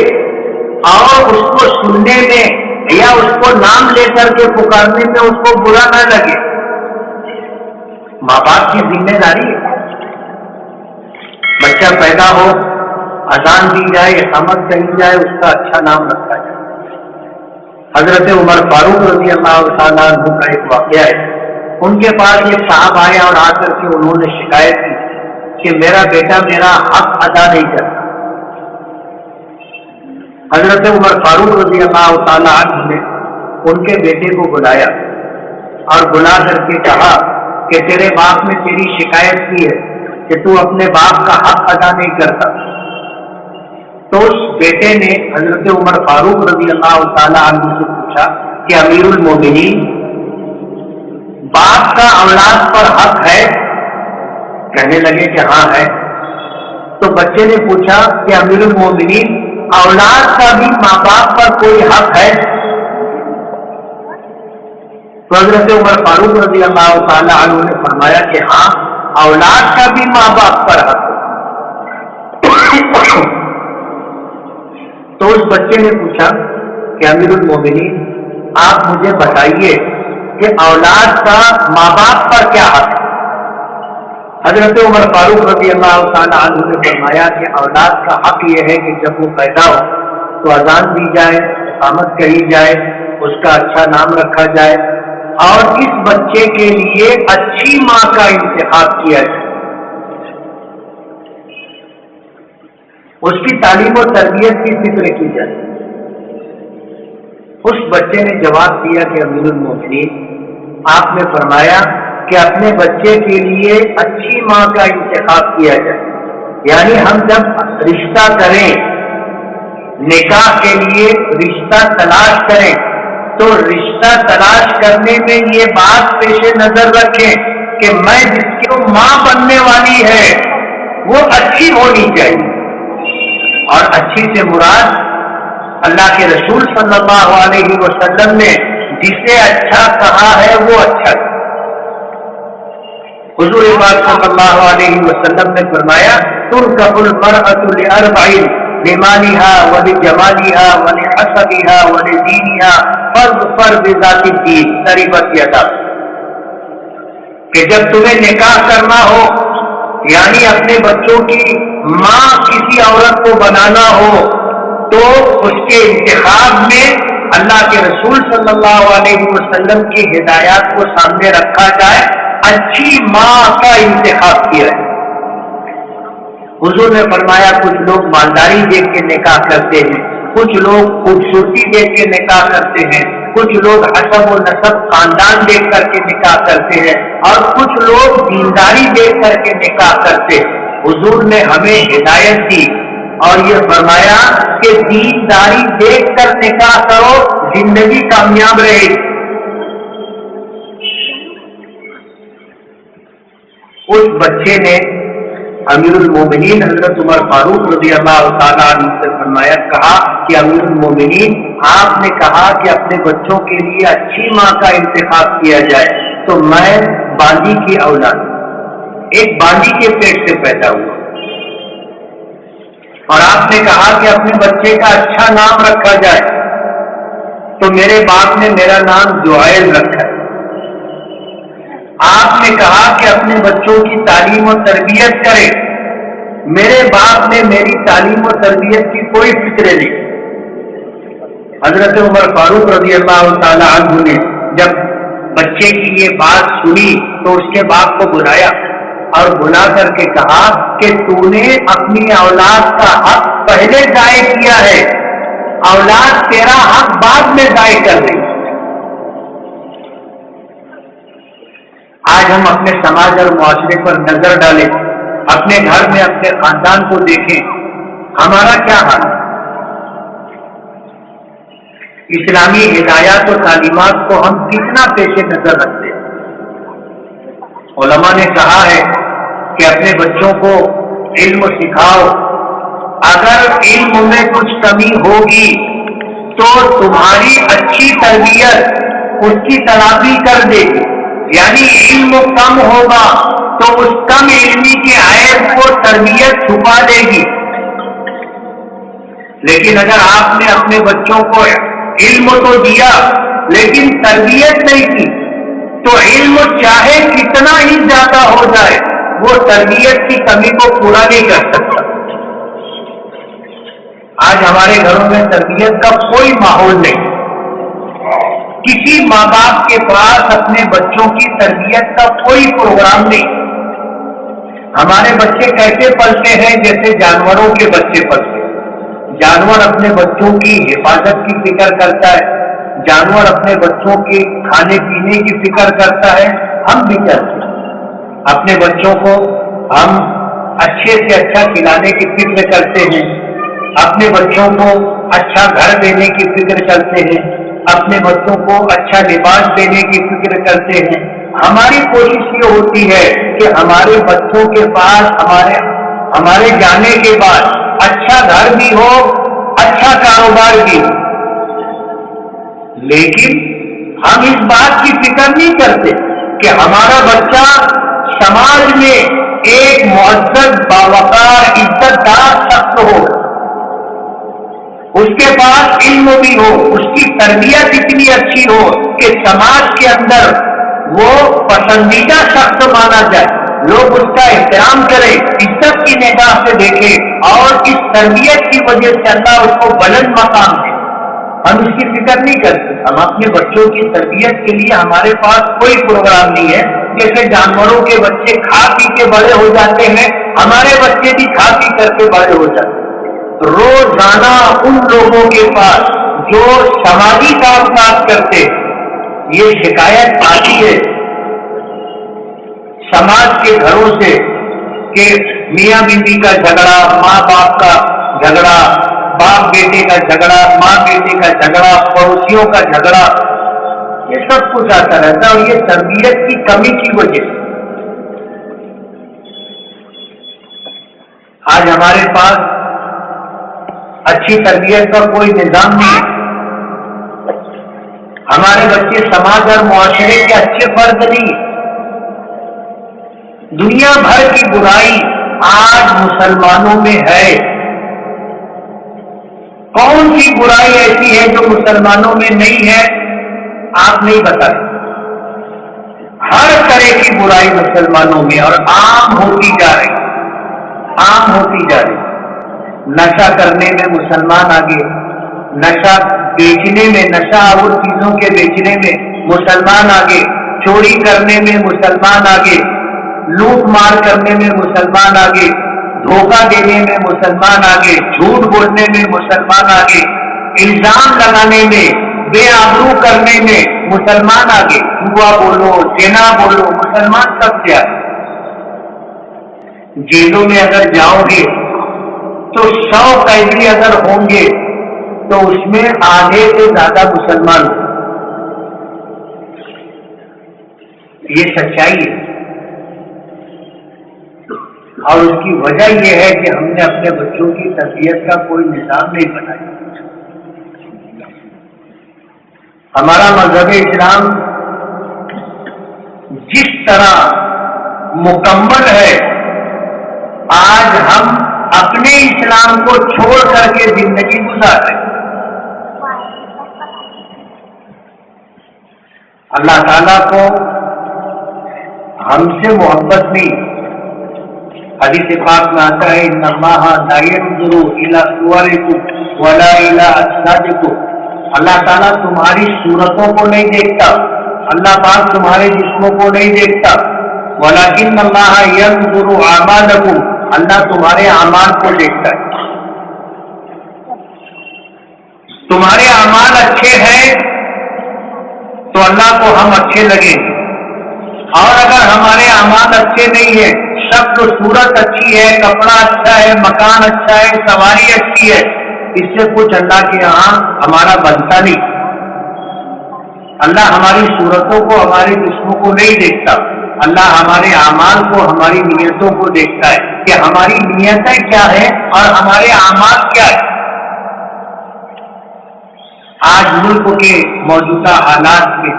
اور اس کو سننے میں یا اس کو نام لے کر کے پکارنے میں اس کو برا نہ لگے. ماں باپ کی ذمہ داری ہے. بچہ پیدا ہو، اذان دی جائے، اقامت کہی جائے، اس کا اچھا نام رکھا جائے. حضرت عمر فاروق رضی اللہ تعالیٰ عنہ کا ایک واقعہ ہے. ان کے پاس ایک صاحب آئے اور آ کر کے انہوں نے شکایت کی کہ میرا بیٹا میرا حق ادا نہیں کرتا. حضرت عمر فاروق رضی اللہ تعالیٰ عنہ نے ان کے بیٹے کو بلایا اور بلا کر کے کہا کہ تیرے باپ نے تیری شکایت کی ہے کہ تو اپنے باپ کا حق ادا نہیں کرتا. تو اس بیٹے نے حضرت عمر فاروق رضی اللہ تعالیٰ عنہ سے پوچھا کہ امیر المومنین، باپ کا اولاد پر حق ہے؟ کہنے لگے کہ ہاں ہے. تو بچے نے پوچھا کہ امیر المومنین، اولاد کا بھی ماں باپ پر کوئی حق ہے؟ تو حضرت عمر فاروق رضی اللہ تعالیٰ عنہ نے فرمایا کہ ہاں، اولاد کا بھی ماں باپ پر حق ہے. تو اس بچے نے پوچھا کہ امیر المومنین، آپ مجھے بتائیے کہ اولاد کا ماں باپ پر کیا حق ہے؟ حضرت عمر فاروق رضی اللہ تعالیٰ عنہ نے فرمایا کہ اولاد کا حق یہ ہے کہ جب وہ پیدا ہو تو اذان دی جائے، اقامت کہی جائے، اس کا اچھا نام رکھا جائے اور اس بچے کے لیے اچھی ماں کا انتخاب کیا جائے. اس کی تعلیم و تربیت کی فکر کی جائے. اس بچے نے جواب دیا کہ امیر المومنین، آپ نے فرمایا کہ اپنے بچے کے لیے اچھی ماں کا انتخاب کیا جائے. یعنی ہم جب رشتہ کریں، نکاح کے لیے رشتہ تلاش کریں تو رشتہ تلاش کرنے میں یہ بات پیش نظر رکھیں کہ میں جس کی ماں بننے والی ہے وہ اچھی ہونی چاہیے. اور اچھی سے مراد اللہ کے رسول صلی اللہ علیہ وسلم نے جسے اچھا کہا ہے وہ اچھا. حضور پاک صلی اللہ علیہ وسلم نے فرمایا ترکب المرأة لأربع لمالها ولجمالها ولحسبها ولدينها فاظفر بذات الدين تربت يداك. کہ جب تمہیں نکاح کرنا ہو، یعنی اپنے بچوں کی ماں کسی عورت کو بنانا ہو، تو اس کے انتخاب میں اللہ کے رسول صلی اللہ علیہ وسلم کی ہدایات کو سامنے رکھا جائے، اچھی ماں کا انتخاب کیا ہے. حضور نے فرمایا کچھ لوگ مالداری دیکھ کے نکاح کرتے ہیں، کچھ لوگ خوبصورتی دیکھ کے نکاح کرتے ہیں، کچھ لوگ حسب و نسب خاندان دیکھ کر کے نکاح کرتے ہیں، اور کچھ لوگ دینداری دیکھ کر کے نکاح کرتے ہیں. حضور نے ہمیں ہدایت دی اور یہ فرمایا کہ دینداری دیکھ کر نکاح کرو، زندگی کامیاب رہے گی. اس بچے نے امیر المومنین حضرت عمر فاروق رضی اللہ تعالیٰ عنہ سے فرمایا، کہا کہ امیر المومنین، آپ نے کہا کہ اپنے بچوں کے لیے اچھی ماں کا انتخاب کیا جائے، تو میں باندی کی اولاد، ایک باندی کے پیٹ سے پیدا ہوا، اور آپ نے کہا کہ اپنے بچے کا اچھا نام رکھا جائے، تو میرے باپ نے میرا نام جوائل رکھا ہے. آپ نے کہا کہ اپنے بچوں کی تعلیم و تربیت کرے، میرے باپ نے میری تعلیم و تربیت کی کوئی فکر نہیں. حضرت عمر فاروق رضی اللہ تعالی عنہ نے جب بچے کی یہ بات سنی تو اس کے باپ کو بلایا اور بلا کر کے کہا کہ تو نے اپنی اولاد کا حق پہلے ضائع کیا ہے، اولاد تیرا حق بعد میں ضائع کر رہی. آج ہم اپنے سماج اور معاشرے پر نظر ڈالیں، اپنے گھر میں اپنے خاندان کو دیکھیں، ہمارا کیا حال ہے؟ اسلامی ہدایات و تعلیمات کو ہم کتنا پیش نظر رکھتے ہیں؟ علماء نے کہا ہے کہ اپنے بچوں کو علم سکھاؤ، اگر علم میں کچھ کمی ہوگی تو تمہاری اچھی تربیت اس کی تلافی کر دے گی. یعنی علم کم ہوگا تو اس کم علمی کے عیب کو تربیت چھپا دے گی. لیکن اگر آپ نے اپنے بچوں کو علم تو دیا لیکن تربیت نہیں کی تو علم چاہے کتنا ہی زیادہ ہو جائے وہ تربیت کی کمی کو پورا نہیں کر سکتا. آج ہمارے گھروں میں تربیت کا کوئی ماحول نہیں. کسی ماں باپ کے پاس اپنے بچوں کی تربیت کا کوئی پروگرام نہیں. ہمارے بچے کیسے پلتے ہیں جیسے جانوروں کے بچے پلتے ہیں. جانور اپنے بچوں کی حفاظت کی فکر کرتا ہے, جانور اپنے بچوں کے کھانے پینے کی فکر کرتا ہے. ہم بھی کرتے ہیں. اپنے بچوں کو ہم اچھے سے اچھا کھلانے کی فکر کرتے ہیں, اپنے بچوں کو اچھا گھر دینے کی فکر کرتے ہیں, اپنے بچوں کو اچھا لباس دینے کی فکر کرتے ہیں. ہماری کوشش یہ ہوتی ہے کہ ہمارے بچوں کے پاس ہمارے جانے کے بعد اچھا گھر بھی ہو, اچھا کاروبار بھی ہو. لیکن ہم اس بات کی فکر نہیں کرتے کہ ہمارا بچہ سماج میں ایک معزز باوقار عزت دار شخص ہو, اس کے پاس علم بھی ہو, اس کی تربیت اتنی اچھی ہو کہ سماج کے اندر وہ پسندیدہ شخص مانا جائے, لوگ اس کا احترام کریں, عزت کی نگاہ سے دیکھیں اور اس تربیت کی وجہ سے اللہ اس کو بلند مقام دے. ہم اس کی فکر نہیں کرتے. ہم اپنے بچوں کی تربیت کے لیے ہمارے پاس کوئی پروگرام نہیں ہے. جیسے جانوروں کے بچے کھا پی کے بڑے ہو جاتے ہیں, ہمارے بچے بھی کھا پی کر کے بڑے ہو جاتے ہیں. روزانہ ان لوگوں کے پاس جو سماجی کام کاج کرتے یہ شکایت آتی ہے سماج کے گھروں سے کہ میاں بیوی کا جھگڑا, ماں باپ کا جھگڑا, باپ بیٹے کا جھگڑا, ماں بیٹے کا جھگڑا, پڑوسیوں کا جھگڑا, یہ سب کچھ آتا رہتا ہے. اور یہ تربیت کی کمی کی وجہ سے آج ہمارے پاس اچھی تربیت کا کوئی نظام نہیں ہے. ہمارے بچے سماج اور معاشرے کے اچھے فرد نہیں. دنیا بھر کی برائی آج مسلمانوں میں ہے. کون سی برائی ایسی ہے جو مسلمانوں میں نہیں ہے آپ نہیں بتا سکتے. ہر طرح کی برائی مسلمانوں میں اور عام ہوتی جا رہی, عام ہوتی جا رہی. نشہ کرنے میں مسلمان آگے, نشہ بیچنے میں, نشہ اور چیزوں کے بیچنے میں مسلمان آگے, چوری کرنے میں مسلمان آگے, لوٹ مار کرنے میں مسلمان آگے, دھوکہ دینے میں مسلمان آگے, جھوٹ بولنے میں مسلمان آگے, الزام لگانے میں, بے آبرو کرنے میں مسلمان آگے. جوا بولو, زنا بولو, مسلمان سب سے آگے. جیلوں میں اگر جاؤ گے تو 100 قیدی اگر ہوں گے تو اس میں آدھے سے زیادہ مسلمان ہوں. یہ سچائی ہے. اور اس کی وجہ یہ ہے کہ ہم نے اپنے بچوں کی تربیت کا کوئی نظام نہیں بنایا. ہمارا مذہب اسلام جس طرح مکمل ہے, آج ہم اپنے اسلام کو چھوڑ کر کے زندگی گزار رہے ہیں. اللہ تعالیٰ کو ہم سے محبت نہیں. حدیث پاک میں آتا ہے ان اللہ لا ينظر الى صورکم ولا الى اجسادکم. اللہ تعالیٰ تمہاری صورتوں کو نہیں دیکھتا, اللہ پاک تمہارے جسموں کو نہیں دیکھتا. ولکن اللہ ينظر اعمالکم, اللہ تمہارے اعمال کو دیکھتا ہے. تمہارے اعمال اچھے ہیں تو اللہ کو ہم اچھے لگیں گے, اور اگر ہمارے اعمال اچھے نہیں ہیں, شکل صورت اچھی ہے, کپڑا اچھا ہے, مکان اچھا ہے, سواری اچھی ہے, اس سے کچھ اللہ کے یہاں ہمارا بنتا نہیں. اللہ ہماری صورتوں کو, ہمارے جسموں کو نہیں دیکھتا. اللہ ہمارے اعمال کو, ہماری نیتوں کو دیکھتا ہے کہ ہماری نیتیں کیا ہیں اور ہمارے اعمال کیا ہیں. آج ملک کے موجودہ حالات میں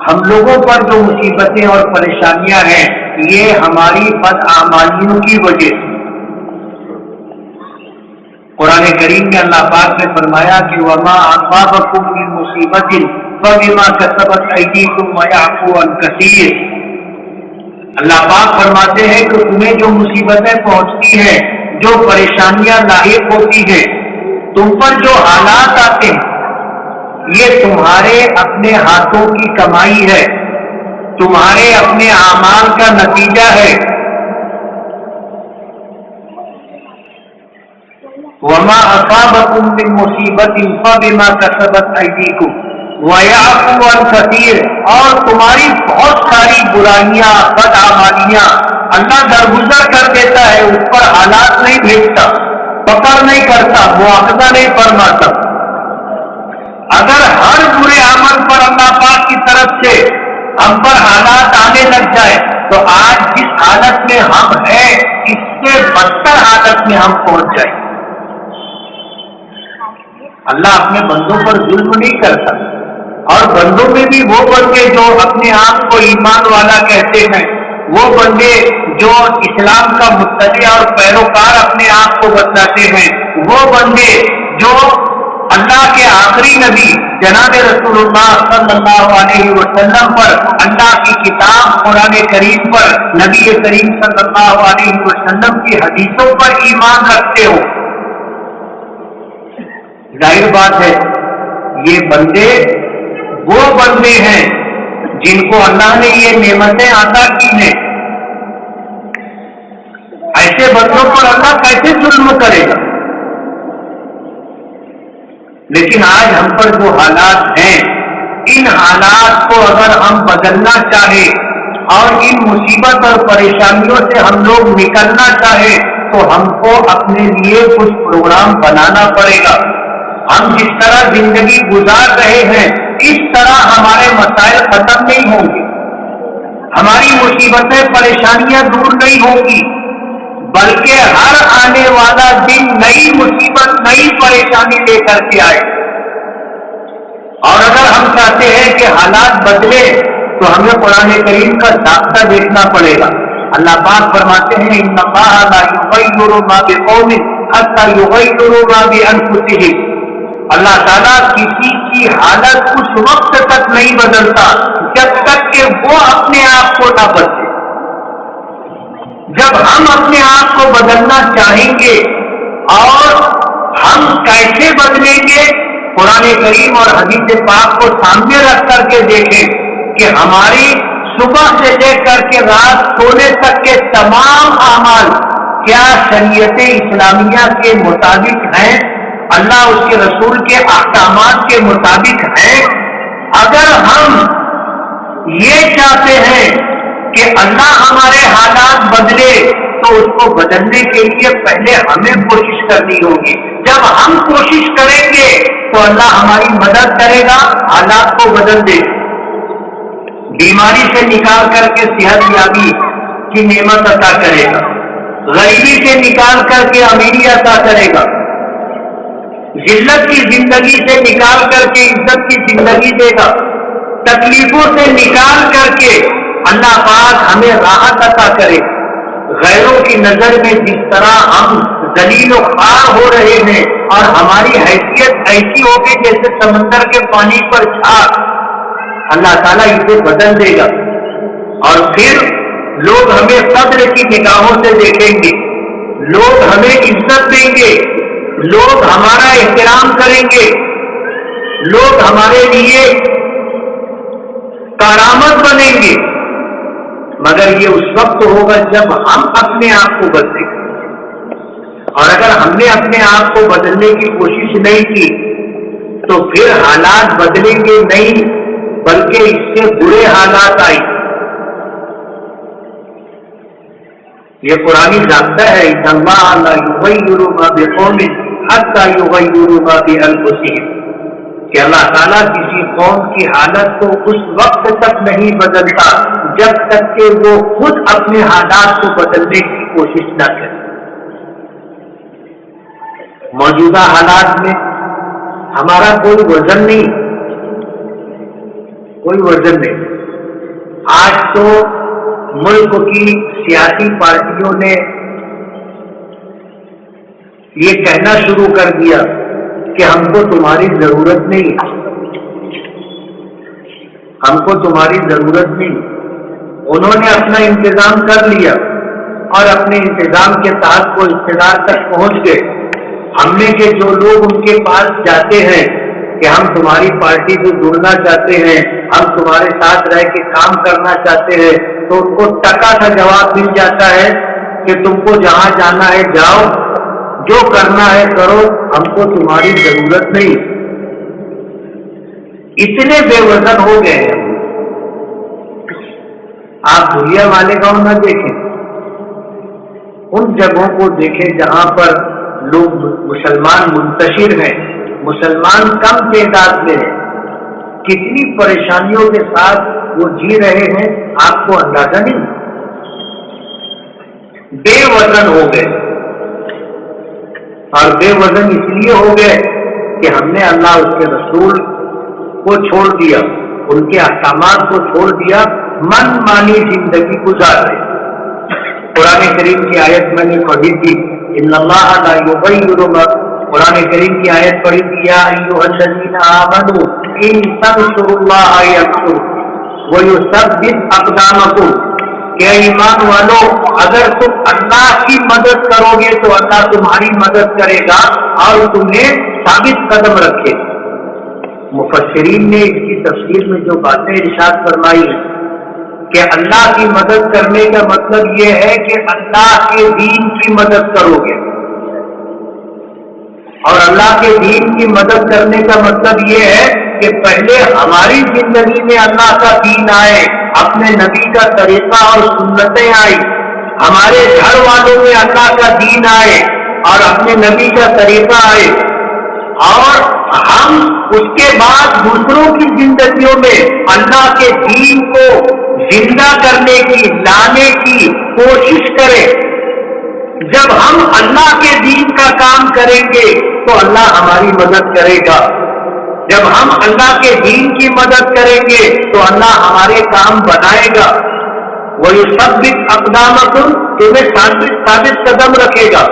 ہم لوگوں پر جو مصیبتیں اور پریشانیاں ہیں یہ ہماری بدعمالیوں کی وجہ سے۔ قرآن کریم میں اللہ پاک نے فرمایا کہ وما اصابکم من مصیبت فبما کسبت ایدیکم ویعفو عن کثیر۔ اللہ پاک فرماتے ہیں کہ تمہیں جو مصیبتیں پہنچتی ہیں، جو پریشانیاں لاحق ہوتی ہیں، تم پر جو حالات آتے ہیں، یہ تمہارے اپنے ہاتھوں کی کمائی ہے، تمہارے اپنے اعمال کا نتیجہ ہے۔ وما اصابکم من مصیبت فبما کسبت ایدیکم ویعفو عن کثیر، اور تمہاری بہت ساری برائیاں، بدعمالیاں اللہ درگزر کر دیتا ہے، اس پر حالات نہیں بھیجتا، پکڑ نہیں کرتا، مواخذہ نہیں فرماتا۔ اگر ہر برے عمل پر اللہ پاک کی طرف سے ہم پر حالات آنے لگ جائے تو آج جس حالت میں ہم ہیں اس سے بدتر حالت میں ہم پہنچ جائیں۔ اللہ اپنے بندوں پر ظلم نہیں کرتا، اور بندوں میں بھی وہ بندے جو اپنے آپ کو ایمان والا کہتے ہیں، وہ بندے جو اسلام کا متبع اور پیروکار اپنے آپ کو بتلاتے ہیں، وہ بندے جو اللہ کے آخری نبی جناب رسول اللہ صلی اللہ علیہ وسلم پر، اللہ کی کتاب قرآن کریم پر، نبی کریم صلی اللہ علیہ وسلم کی حدیثوں پر ایمان رکھتے ہو، ظاہر بات ہے یہ بندے وہ بندے ہیں جن کو اللہ نے یہ نعمتیں عطا کی ہیں۔ ایسے بندوں پر اللہ کیسے ظلم کرے گا؟ لیکن آج ہم پر جو حالات ہیں، ان حالات کو اگر ہم بدلنا چاہیں اور ان مصیبت اور پریشانیوں سے ہم لوگ نکلنا چاہیں تو ہم کو اپنے لیے کچھ پروگرام بنانا پڑے گا۔ ہم جس طرح زندگی گزار رہے ہیں اس طرح ہمارے مسائل ختم نہیں ہوں گے، ہماری مصیبتیں پریشانیاں دور نہیں ہوں گی، بلکہ ہر آنے والا دن نئی مصیبت، نئی پریشانی لے کر کے آئے۔ اور اگر ہم چاہتے ہیں کہ حالات بدلے تو ہمیں قرآن کریم کا ضابطہ دیکھنا پڑے گا۔ اللہ پاک فرماتے ہیں ان اللہ لا یغیر ما بقوم حتی یغیروا ما بانفسهم۔ اللہ تعالیٰ کسی کی حالت اس وقت تک نہیں بدلتا جب تک کہ وہ اپنے آپ کو نہ بدلے۔ جب ہم اپنے آپ کو بدلنا چاہیں گے، اور ہم کیسے بدلیں گے، قرآن کریم اور حدیث پاک کو سامنے رکھ کر کے دیکھیں کہ ہماری صبح سے لے کر کے رات سونے تک کے تمام اعمال کیا شریعت اسلامیہ کے مطابق ہیں، اللہ اس کے رسول کے احکامات کے مطابق ہیں۔ اگر ہم یہ چاہتے ہیں کہ اللہ ہمارے حالات بدلے تو اس کو بدلنے کے لیے پہلے ہمیں کوشش کرنی ہوگی۔ جب ہم کوشش کریں گے تو اللہ ہماری مدد کرے گا، حالات کو بدل دے گا، بیماری سے نکال کر کے صحت یابی کی نعمت عطا کرے گا، غریبی سے نکال کر کے امیری عطا کرے گا، ذلت کی زندگی سے نکال کر کے عزت کی زندگی دے گا، تکلیفوں سے نکال کر کے اللہ پاک ہمیں راحت عطا کرے۔ غیروں کی نظر میں جس طرح ہم ذلیل و خوار ہو رہے ہیں اور ہماری حیثیت ایسی ہوگی جیسے سمندر کے پانی پر چھاپ، اللہ تعالیٰ اسے بدل دے گا، اور پھر لوگ ہمیں قدر کی نگاہوں سے دیکھیں گے، لوگ ہمیں عزت دیں گے، لوگ ہمارا احترام کریں گے، لوگ ہمارے لیے کارآمد بنیں گے، مگر یہ اس وقت ہوگا جب ہم اپنے آپ کو بدلیں گے۔ اور اگر ہم نے اپنے آپ کو بدلنے کی کوشش نہیں کی تو پھر حالات بدلیں گے نہیں، بلکہ اس سے برے حالات آئیں۔ یہ قرآنی ضابطہ ہے ان اللہ لا یغیر ما بقوم حتی یغیروا ما بانفسهم، کہ اللہ تعالیٰ کسی قوم کی حالت کو اس وقت تک نہیں بدلتا جب تک کہ وہ خود اپنے حالات کو بدلنے کی کوشش نہ کرے۔ موجودہ حالات میں ہمارا کوئی وزن نہیں، کوئی وزن نہیں۔ آج تو ملک کی سیاسی پارٹیوں نے یہ کہنا شروع کر دیا کہ ہم کو تمہاری ضرورت نہیں، ہم کو تمہاری ضرورت نہیں۔ انہوں نے اپنا انتظام کر لیا اور اپنے انتظام کے تحت وہ اقتدار تک پہنچ گئے۔ ہم میں کے جو لوگ ان کے پاس جاتے ہیں کہ ہم تمہاری پارٹی سے جڑنا چاہتے ہیں، ہم تمہارے ساتھ رہ کے کام کرنا چاہتے ہیں، تو ان کو ٹکا سا جواب مل جاتا ہے کہ تم کو جہاں جانا ہے جاؤ، جو کرنا ہے کرو، ہم کو تمہاری ضرورت نہیں۔ اتنے بے وزن ہو گئے ہیں۔ آپ دنیا والے گاؤں نہ دیکھیں، ان جگہوں کو دیکھیں جہاں پر لوگ مسلمان منتشر ہیں، مسلمان کم تعداد میں ہیں، کتنی پریشانیوں کے ساتھ وہ جی رہے ہیں، آپ کو اندازہ نہیں۔ بے وزن ہو گئے، اور بے وزن اس لیے ہو گئے کہ ہم نے اللہ اس کے رسول کو چھوڑ دیا، ان کے احکامات کو چھوڑ دیا، من مانی زندگی گزار رہے۔ قرآن کریم کی آیت میں نے پڑھی تھی، ان اللہ لا یغیر ما، قرآن کریم کی آیت پڑھی تھی، یا ایھا الذین آمنوا ان تنصروا اللہ ینصرکم ویثبت اقدامکم، کہ ایمان والو اگر تم اللہ کی مدد کرو گے تو اللہ تمہاری مدد کرے گا اور تمہیں ثابت قدم رکھے۔ مفسرین نے اس کی تفسیر میں جو باتیں ارشاد فرمائی کہ اللہ کی مدد کرنے کا مطلب یہ ہے کہ اللہ کے دین کی مدد کرو گے، اور اللہ کے دین کی مدد کرنے کا مطلب یہ ہے کہ پہلے ہماری زندگی میں اللہ کا دین آئے، اپنے نبی کا طریقہ اور سنتیں آئی، ہمارے گھر والوں میں اللہ کا دین آئے اور اپنے نبی کا طریقہ آئے، اور ہم اس کے بعد دوسروں کی زندگیوں میں اللہ کے دین کو زندہ کرنے کی، لانے کی کوشش کریں۔ جب ہم اللہ کے دین کا کام کریں گے تو اللہ ہماری مدد کرے گا، جب ہم اللہ کے دین کی مدد کریں گے تو اللہ ہمارے کام بنائے گا۔ وَيُثَبِّتْ أَقْدَامَكُمْ، تمہیں ثابت قدم رکھے گا۔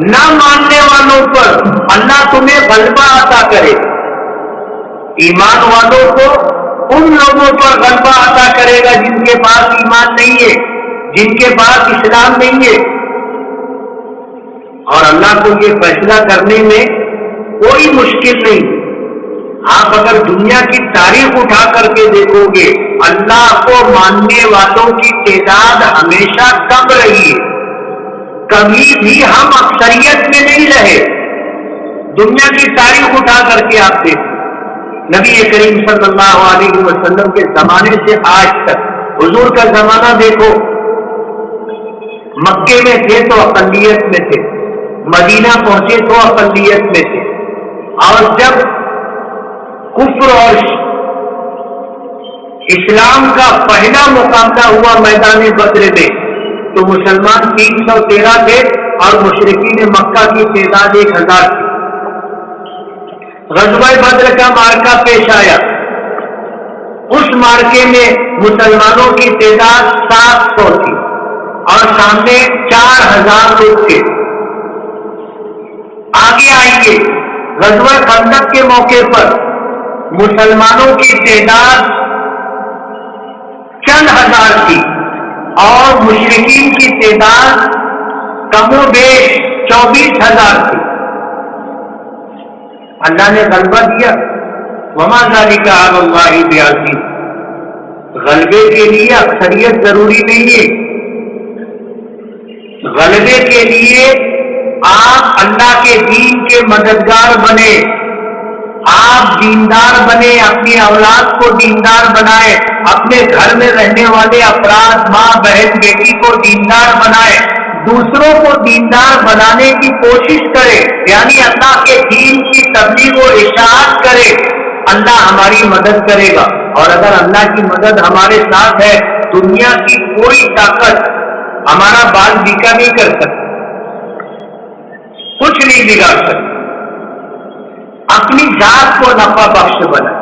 نہ ماننے والوں پر اللہ تمہیں غلبہ عطا کرے، ایمان والوں کو ان لوگوں پر غلبہ عطا کرے گا جن کے پاس ایمان نہیں ہے، جن کے پاس اسلام نہیں ہے۔ اور اللہ کو یہ فیصلہ کرنے میں کوئی مشکل نہیں۔ آپ اگر دنیا کی تاریخ اٹھا کر کے دیکھو گے، اللہ کو ماننے والوں کی تعداد ہمیشہ کم رہی ہے، کبھی بھی ہم اکثریت میں نہیں رہے۔ دنیا کی تاریخ اٹھا کر کے آپ دیکھیں، نبی کریم صلی اللہ علیہ وسلم کے زمانے سے آج تک، حضور کا زمانہ دیکھو، مکے میں تھے تو اقلیت میں تھے، مدینہ پہنچے تو اقلیت میں تھے، اور جب کفر اور اسلام کا پہلا مقابلہ ہوا میدان بدر میں، تو مسلمان 313 تھے اور مشرکین مکہ کی تعداد 1000 تھی۔ غزوہ بدر کا مارکہ پیش آیا، اس مارکے میں مسلمانوں کی تعداد 700 تھی اور سامنے 4000 لوگ تھے۔ آگے آئیے، غزوہ خندق کے موقع پر مسلمانوں کی تعداد چند ہزار تھی اور مشرکین کی تعداد کم و بیش 24,000 تھی۔ اللہ نے غلبہ دیا، وما ذالک علی اللہ بعزیز۔ غلبے کے لیے اکثریت ضروری نہیں ہے، غلبے کے لیے آپ اللہ کے دین کے مددگار بنے، آپ دیندار بنے، اپنی اولاد کو دیندار بنائے، اپنے گھر میں رہنے والے افراد، ماں بہن بیٹی کو دیندار بنائے، دوسروں کو دیندار بنانے کی کوشش کرے، یعنی اللہ کے دین کی تبلیغ و اشاعت کرے، اللہ ہماری مدد کرے گا۔ اور اگر اللہ کی مدد ہمارے ساتھ ہے، دنیا کی کوئی طاقت ہمارا بال بیکا نہیں کر سکتی، کچھ نہیں بگاڑ سکتی۔ اپنی ذات کو نفع بخش بنا،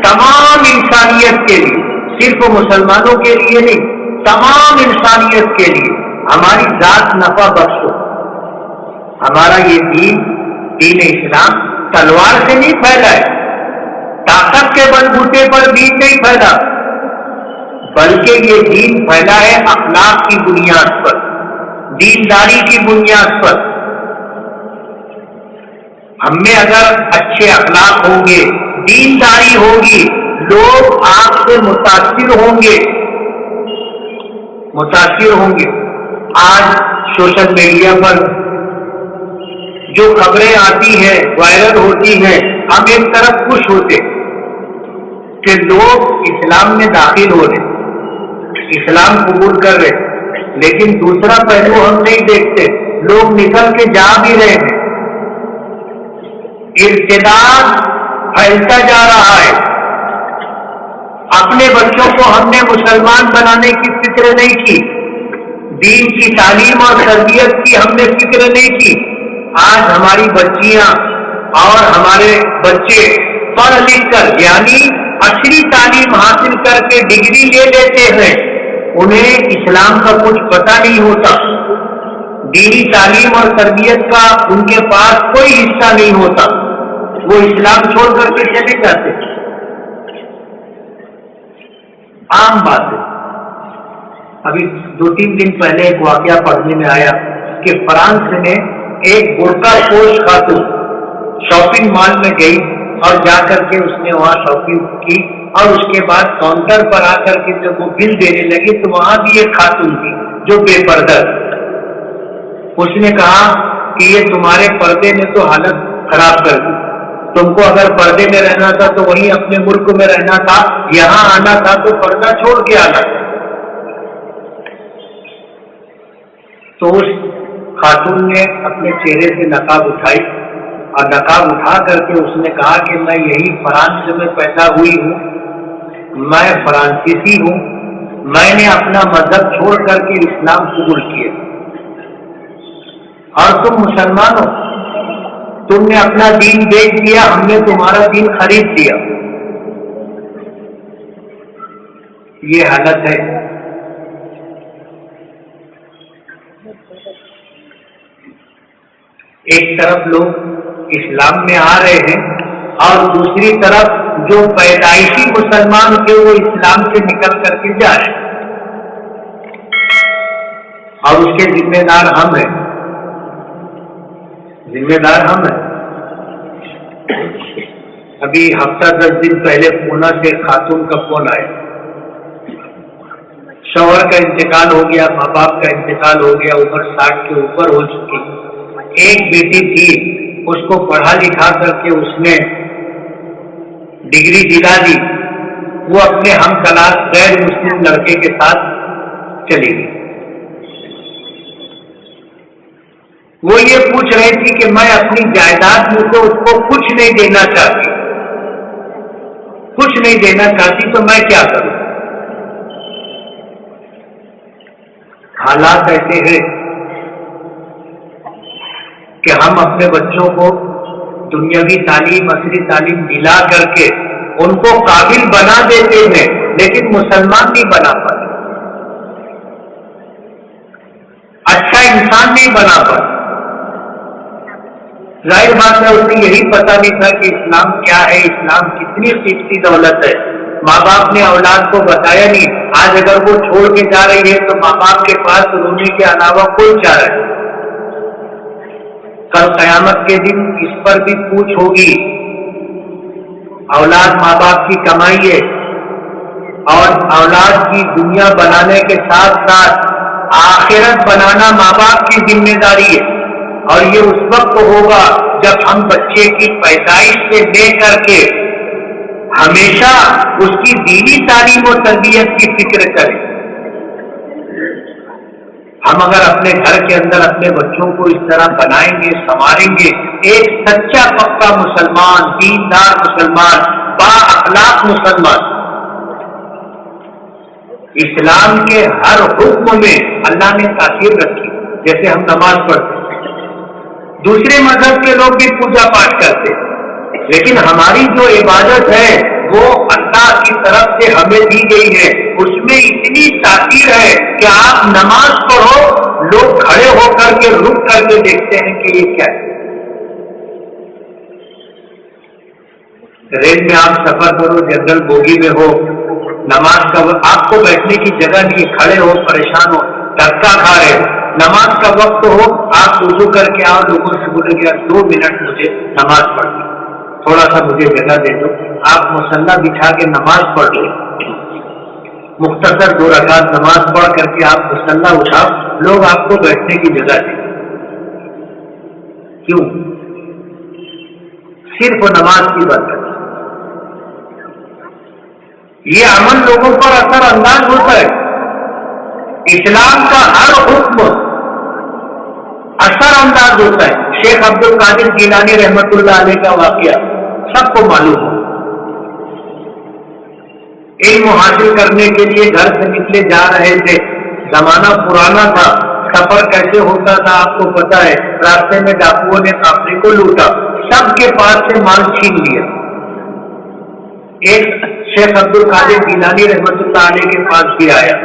تمام انسانیت کے لیے، صرف مسلمانوں کے لیے نہیں، تمام انسانیت کے لیے ہماری ذات نفع بخش ہو۔ ہمارا یہ دین اسلام تلوار سے نہیں پھیلا ہے، طاقت کے بلبوتے پر دین نہیں پھیلا، بلکہ یہ دین پھیلا ہے اخلاق کی بنیاد پر، دینداری کی بنیاد پر۔ ہم میں اگر اچھے اخلاق ہوں گے، دینداری ہوگی، لوگ آپ سے متاثر ہوں گے۔ آج سوشل میڈیا پر جو خبریں آتی ہیں، وائرل ہوتی ہیں، ہم ایک طرف خوش ہوتے کہ لوگ اسلام میں داخل ہو رہے، اسلام قبول کر رہے، لیکن دوسرا پہلو ہم نہیں دیکھتے، لوگ نکل کے جا بھی رہے ہیں، ارتداد پھیلتا جا رہا ہے۔ اپنے بچوں کو ہم نے مسلمان بنانے کی فکر نہیں کی، دین کی تعلیم اور تربیت کی ہم نے فکر نہیں کی۔ آج ہماری بچیاں اور ہمارے بچے پڑھ لکھ کر، یعنی اچھی تعلیم حاصل کر کے ڈگری لے لیتے ہیں، انہیں اسلام کا کچھ پتہ نہیں ہوتا، دینی تعلیم اور تربیت کا ان کے پاس کوئی حصہ نہیں ہوتا، وہ اسلام چھوڑ کر کے چلے جاتے۔ عام بات ہے۔ ابھی 2-3 دن پہلے ایک واقعہ پڑھنے میں آیا کہ فرانس میں ایک برقع پوش خاتون شاپنگ مال میں گئی اور جا کر کے اس نے وہاں شاپنگ کی، اور اس کے بعد کاؤنٹر پر آ کر کے جب وہ بل دینے لگی تو وہاں بھی ایک خاتون تھی جو بے پردہ۔ اس نے کہا کہ یہ تمہارے پردے نے تو حالت خراب کر دی، تم کو اگر پردے میں رہنا تھا تو وہیں اپنے ملک میں رہنا تھا، یہاں آنا تھا تو پردہ چھوڑ کے آنا تھا۔ تو اس خاتون نے اپنے چہرے سے نقاب اٹھائی، اور نقاب اٹھا کر کے اس نے کہا کہ میں یہی فرانس میں پیدا ہوئی ہوں، میں فرانسیسی ہوں، میں نے اپنا مذہب چھوڑ کر کے اسلام قبول کیا، اور تم مسلمان ہو، تم نے اپنا دین بیچ دیا، ہم نے تمہارا دین خرید دیا۔ یہ حالت ہے۔ ایک طرف لوگ اسلام میں آ رہے ہیں اور دوسری طرف جو پیدائشی مسلمان تھے وہ اسلام سے نکل کر کے جا رہے ہیں، اور اس کے ذمہ دار ہم ہیں، ذمہ دار ہم ہیں۔ ابھی ہفتہ 10 دن پہلے پونا سے خاتون کا فون آیا، شوہر کا انتقال ہو گیا، ماں باپ کا انتقال ہو گیا، عمر 60 کے اوپر ہو چکی، ایک بیٹی تھی، اس کو پڑھا لکھا کر کے اس نے ڈگری دلا دی، وہ اپنے ہم کلاس غیر مسلم لڑکے کے ساتھ چلی گئی۔ وہ یہ پوچھ رہی تھی کہ میں اپنی جائیداد میں سے اس کو کچھ نہیں دینا چاہتی، کچھ نہیں دینا چاہتی، تو میں کیا کروں؟ حالات ایسے ہیں کہ ہم اپنے بچوں کو دنیاوی تعلیم، عصری تعلیم دلا کر کے ان کو قابل بنا دیتے ہیں، لیکن مسلمان نہیں بنا پاتے، اچھا انسان نہیں بنا پاتے۔ ظاہر بات ہے، اسے یہی پتہ نہیں تھا کہ اسلام کیا ہے، اسلام کتنی قیمتی دولت ہے، ماں باپ نے اولاد کو بتایا نہیں۔ آج اگر وہ چھوڑ کے جا رہی ہے تو ماں باپ کے پاس رونے کے علاوہ کوئی چارہ ہے۔ کل قیامت کے دن اس پر بھی پوچھ ہوگی۔ اولاد ماں باپ کی کمائی ہے، اور اولاد کی دنیا بنانے کے ساتھ ساتھ آخرت بنانا ماں باپ کی ذمہ داری ہے، اور یہ اس وقت ہوگا جب ہم بچے کی پیدائش سے لے کر کے ہمیشہ اس کی دینی تعلیم و تربیت کی فکر کریں۔ ہم اگر اپنے گھر کے اندر اپنے بچوں کو اس طرح بنائیں گے، سنواریں گے، ایک سچا پکا مسلمان، دیندار مسلمان، با اخلاق مسلمان، اسلام کے ہر حکم میں اللہ نے تاثیر رکھی، جیسے ہم نماز پڑھتے ہیں، دوسرے مذہب کے لوگ بھی پوجا پاٹ کرتے ہیں، لیکن ہماری جو عبادت ہے وہ اللہ کی طرف سے ہمیں دی گئی ہے، اس میں اتنی تاثیر ہے کہ آپ نماز پڑھو، لوگ کھڑے ہو کر کے رک کر کے دیکھتے ہیں کہ یہ کیا ہے۔ ٹرین میں آپ سفر کرو، جنرل بوگی میں ہو، نماز کا آپ کو بیٹھنے کی جگہ نہیں، کھڑے ہو، پریشان ہو، دھکا کھا رہے ہو، نماز کا وقت ہو، آپ وضو کر کے آؤ، لوگوں سے بولے گیا 2 منٹ مجھے نماز پڑھنی، تھوڑا سا مجھے جگہ دے دو، آپ مصلی بچھا کے نماز پڑھ لیں، مختصر 2 رکعت نماز پڑھ کر کے آپ مصلی اٹھاؤ، لوگ آپ کو بیٹھنے کی جگہ دیں۔ کیوں؟ صرف نماز کی بات کریں۔ یہ عمل لوگوں پر اثر انداز ہوتا ہے۔ اسلام کا ہر حکم اثر انداز ہوتا ہے۔ شیخ عبد القادر جیلانی رحمت اللہ علیہ کا واقعہ سب کو معلوم ہو۔ علم حاصل کرنے کے لیے گھر سے نکلے جا رہے تھے، زمانہ پرانا تھا، سفر کیسے ہوتا تھا آپ کو پتا ہے، راستے میں ڈاکوؤں نے قافلے کو لوٹا، سب کے پاس سے مال چھین لیا۔ ایک شیخ عبد القادر جیلانی رحمت اللہ علیہ کے پاس بھی آیا،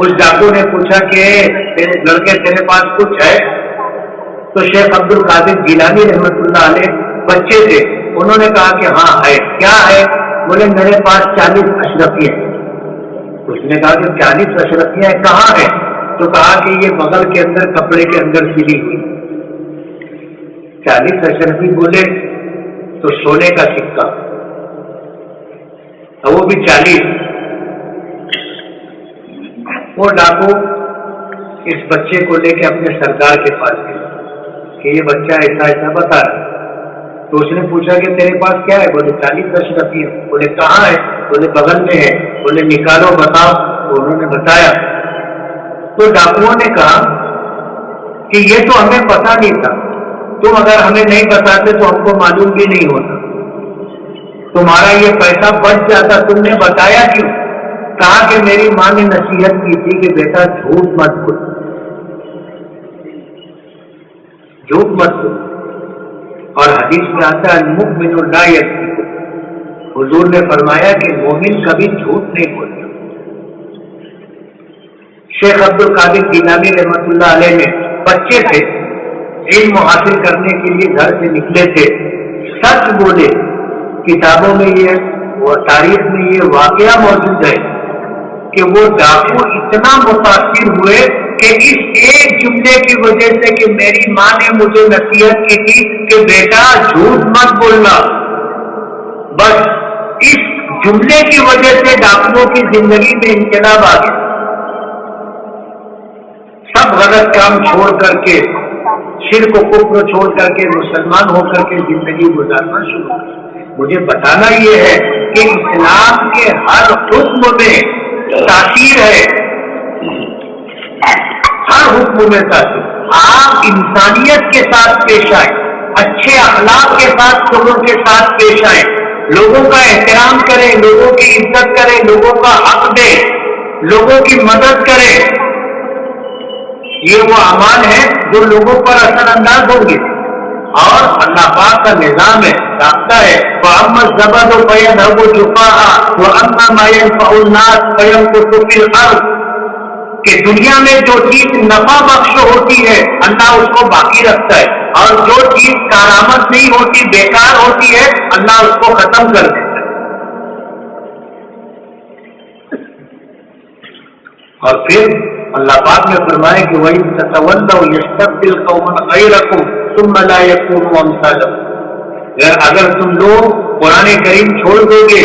اس ڈاکو نے پوچھا کہ لڑکے تیرے پاس کچھ ہے؟ تو شیخ عبد القادر جیلانی رحمت اللہ علیہ بچے تھے، انہوں نے کہا کہ ہاں ہے۔ کیا ہے؟ بولے میرے پاس 40 اشرفیاں ہیں۔ اس نے کہا کہ 40 اشرفیاں کہاں ہیں؟ تو کہا کہ یہ بغل کے اندر کپڑے کے اندر سلی ہوئی۔ 40 اشرفی بولے تو سونے کا سکہ، وہ بھی 40۔ وہ ڈاکو اس بچے کو لے کے اپنے سردار کے پاس گئے کہ یہ بچہ ایسا ایسا بتا رہا ہے۔ تو اس نے پوچھا کہ تیرے پاس کیا ہے؟ بولے 40 اشرفی ہے۔ بولے کہاں ہے؟ بولے بغل میں ہے۔ بولے نکالو بتاؤ۔ تو انہوں نے بتایا۔ تو ڈاکوؤں نے کہا کہ یہ تو ہمیں پتا نہیں تھا، تم اگر ہمیں نہیں بتاتے تو ہم کو معلوم بھی نہیں ہوتا، تمہارا یہ پیسہ بچ جاتا، تم نے بتایا کیوں؟ کہا کہ میری ماں نے نصیحت کی تھی کہ بیٹا جھوٹ مت بول، جھوٹ مت بول۔ اور حدیث میں آتا ہے المؤمن لا یکذب، حضور نے فرمایا کہ مومن کبھی جھوٹ نہیں بولتا۔ شیخ عبد القادر جیلانی رحمت اللہ علیہ میں بچے تھے، علم حاصل کرنے کے لیے گھر سے نکلے تھے، سچ بولے۔ کتابوں میں یہ اور تاریخ میں یہ واقعہ موجود ہے کہ وہ ڈاکو اتنا متاثر ہوئے کہ اس ایک جملے کی وجہ سے کہ میری ماں نے مجھے نصیحت کی تھی کہ بیٹا جھوٹ مت بولنا، بس اس جملے کی وجہ سے ڈاکوؤں کی زندگی میں انقلاب آ گیا۔ سب غلط کام چھوڑ کر کے، شرک و کفر چھوڑ کر کے مسلمان ہو کر کے زندگی گزارنا شروع کر۔ مجھے بتانا یہ ہے کہ اسلام کے ہر حکم میں تاثیر ہے، ہر حکم میں تاثیر۔ آپ انسانیت کے ساتھ پیش آئیں، اچھے اخلاق کے ساتھ لوگوں کے ساتھ پیش آئیں، لوگوں کا احترام کریں، لوگوں کی عزت کریں، لوگوں کا حق دیں، لوگوں کی مدد کریں۔ یہ وہ اعمال ہیں جو لوگوں پر اثر انداز ہوں گے، اور اللہ پاک کا نظام ہے، رابطہ ہے۔ وَأَمَّا الزَّبَدُ فَيَذْهَبُ جُفَاءً وَأَمَّا مَا يَنفَعُ النَّاسَ فَيَمْكُثُ فِي الْأَرْضِ، کہ دنیا میں جو چیز نفع بخش ہوتی ہے اللہ اس کو باقی رکھتا ہے، اور جو چیز کارآمد نہیں ہوتی، بیکار ہوتی ہے، اللہ اس کو ختم کر دیتا ہے۔ اور پھر اللہ پاک نے فرمایا کہ وَإِن تَتَوَلَّوْا يَسْتَبْدِلْ قَوْمًا غَيْرَكُمْ ثُمَّ لَا يَكُونُوا أَمْثَالَكُمْ، اگر تم لوگ قرآن کریم چھوڑ دو گے،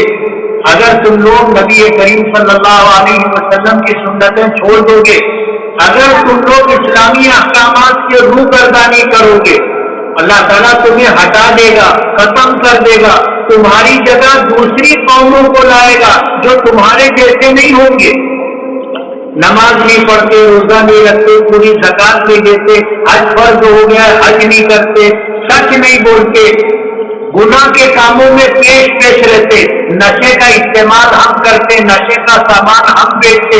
اگر تم لوگ نبی کریم صلی اللہ علیہ وسلم کی سنتیں چھوڑ دو گے، اگر تم لوگ اسلامی احکامات کی روگردانی کرو گے، اللہ تعالیٰ تمہیں ہٹا دے گا، ختم کر دے گا، تمہاری جگہ دوسری قوموں کو لائے گا جو تمہارے جیسے نہیں ہوں گے، نماز نہیں پڑھتے، روزہ نہیں رکھتے، پوری زکات نہیں دیتے، حج فرض ہو گیا حج نہیں کرتے، سچ نہیں بولتے، گناہ کے کاموں میں پیش رہتے، نشے کا استعمال ہم کرتے، نشے کا سامان ہم بیچتے،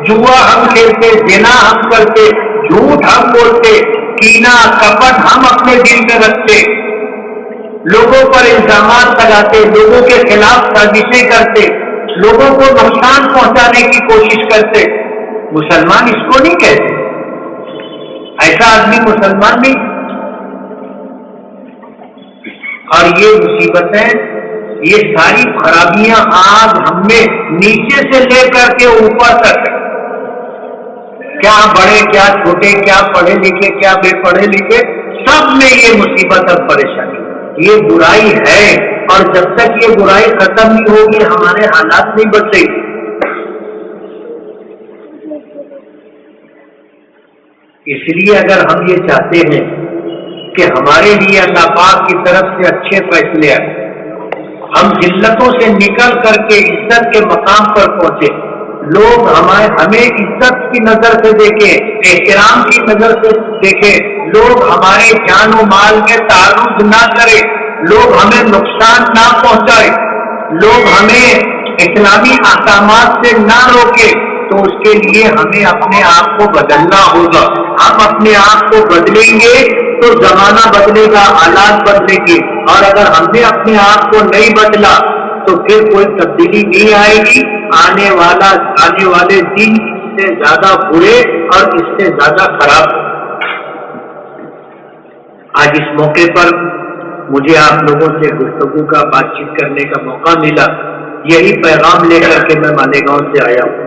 جوا ہم کھیلتے، زنا ہم کرتے، جھوٹ ہم بولتے، کینہ کپٹ ہم اپنے دل میں رکھتے، لوگوں پر الزامات لگاتے، لوگوں کے خلاف سازشیں کرتے، لوگوں کو نقصان پہنچانے کی کوشش کرتے، مسلمان اس کو نہیں کہتے، ایسا آدمی مسلمان نہیں۔ اور یہ مصیبتیں، یہ ساری خرابیاں آج ہم میں نیچے سے لے کر کے اوپر تک، کیا بڑے کیا چھوٹے، کیا پڑھے لکھے کیا بے پڑھے لکھے، سب میں یہ مصیبت اور پریشانی، یہ برائی ہے۔ اور جب تک یہ برائی ختم نہیں ہوگی ہمارے حالات نہیں بدلے گی۔ اس لیے اگر ہم یہ چاہتے ہیں کہ ہمارے لیے اللہ پاک کی طرف سے اچھے فیصلے آئے، ہم ذلتوں سے نکل کر کے عزت کے مقام پر پہنچے، لوگ ہمیں عزت کی نظر سے دیکھیں، احترام کی نظر سے دیکھیں، لوگ ہمارے جان و مال میں تعرض نہ کریں، لوگ ہمیں نقصان نہ پہنچائے، لوگ ہمیں اسلامی احکامات سے نہ روکے، تو اس کے لیے ہمیں اپنے آپ کو بدلنا ہوگا۔ ہم اپنے آپ کو بدلیں گے تو زمانہ بدلے گا، حالات بدلیں گے، اور اگر ہم نے اپنے آپ کو نہیں بدلا تو پھر کوئی تبدیلی نہیں آئے گی۔ آنے والے دن اس سے زیادہ برے اور اس سے زیادہ خراب۔ آج اس موقع پر مجھے آپ لوگوں سے گفتگو کا، بات چیت کرنے کا موقع ملا، یہی پیغام لے کر کے میں مالیگاؤں سے آیا ہوں،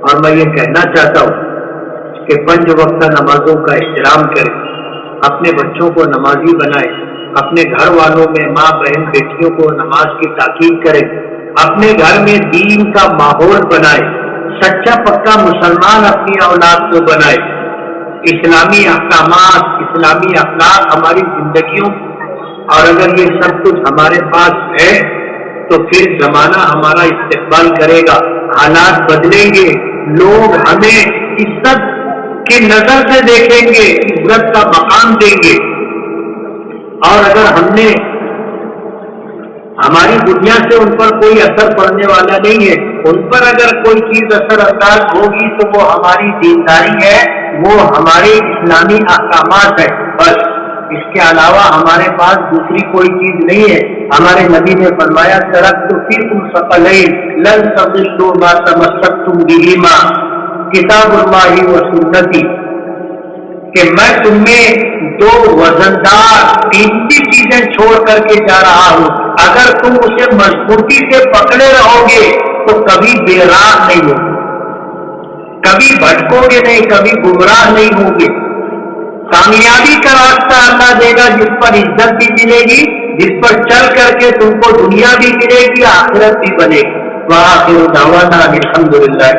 اور میں یہ کہنا چاہتا ہوں کہ 5 وقت نمازوں کا احترام کریں، اپنے بچوں کو نمازی بنائیں، اپنے گھر والوں میں ماں بہن بیٹیوں کو نماز کی تاکید کریں، اپنے گھر میں دین کا ماحول بنائیں، سچا پکا مسلمان اپنی اولاد کو بنائے، اسلامی احکامات، اسلامی اخلاق ہماری زندگیوں، اور اگر یہ سب کچھ ہمارے پاس ہے تو پھر زمانہ ہمارا استقبال کرے گا، حالات بدلیں گے، لوگ ہمیں عزت کی نظر سے دیکھیں گے، عزت کا مقام دیں گے۔ اور اگر ہم نے ہماری دنیا سے ان پر کوئی اثر پڑنے والا نہیں ہے، ان پر اگر کوئی چیز اثر انداز ہوگی تو وہ ہماری دینداری ہے، وہ ہمارے اسلامی احکامات ہے، بس اس کے علاوہ ہمارے پاس دوسری کوئی چیز نہیں ہے۔ ہمارے نبی نے فرمایا ترکت فیکم ثقلین لن تضلوا ما تمسکتم بہما کتاب اللہ و سنتی، کہ میں تم میں 2 وزندار قیمتی چیزیں چھوڑ کر کے جا رہا ہوں، اگر تم اسے مضبوطی سے پکڑے رہو گے تو کبھی بے راہ نہیں ہوگے، کبھی بھٹکو گے نہیں، کبھی گمراہ نہیں ہوگے۔ کامیابی کا راستہ اللہ دے گا، جس پر عزت بھی ملے گی، جس پر چل کر کے تم کو دنیا بھی ملے گی، آخرت بھی بنے گی۔ وآخر دعوانا الحمدللہ۔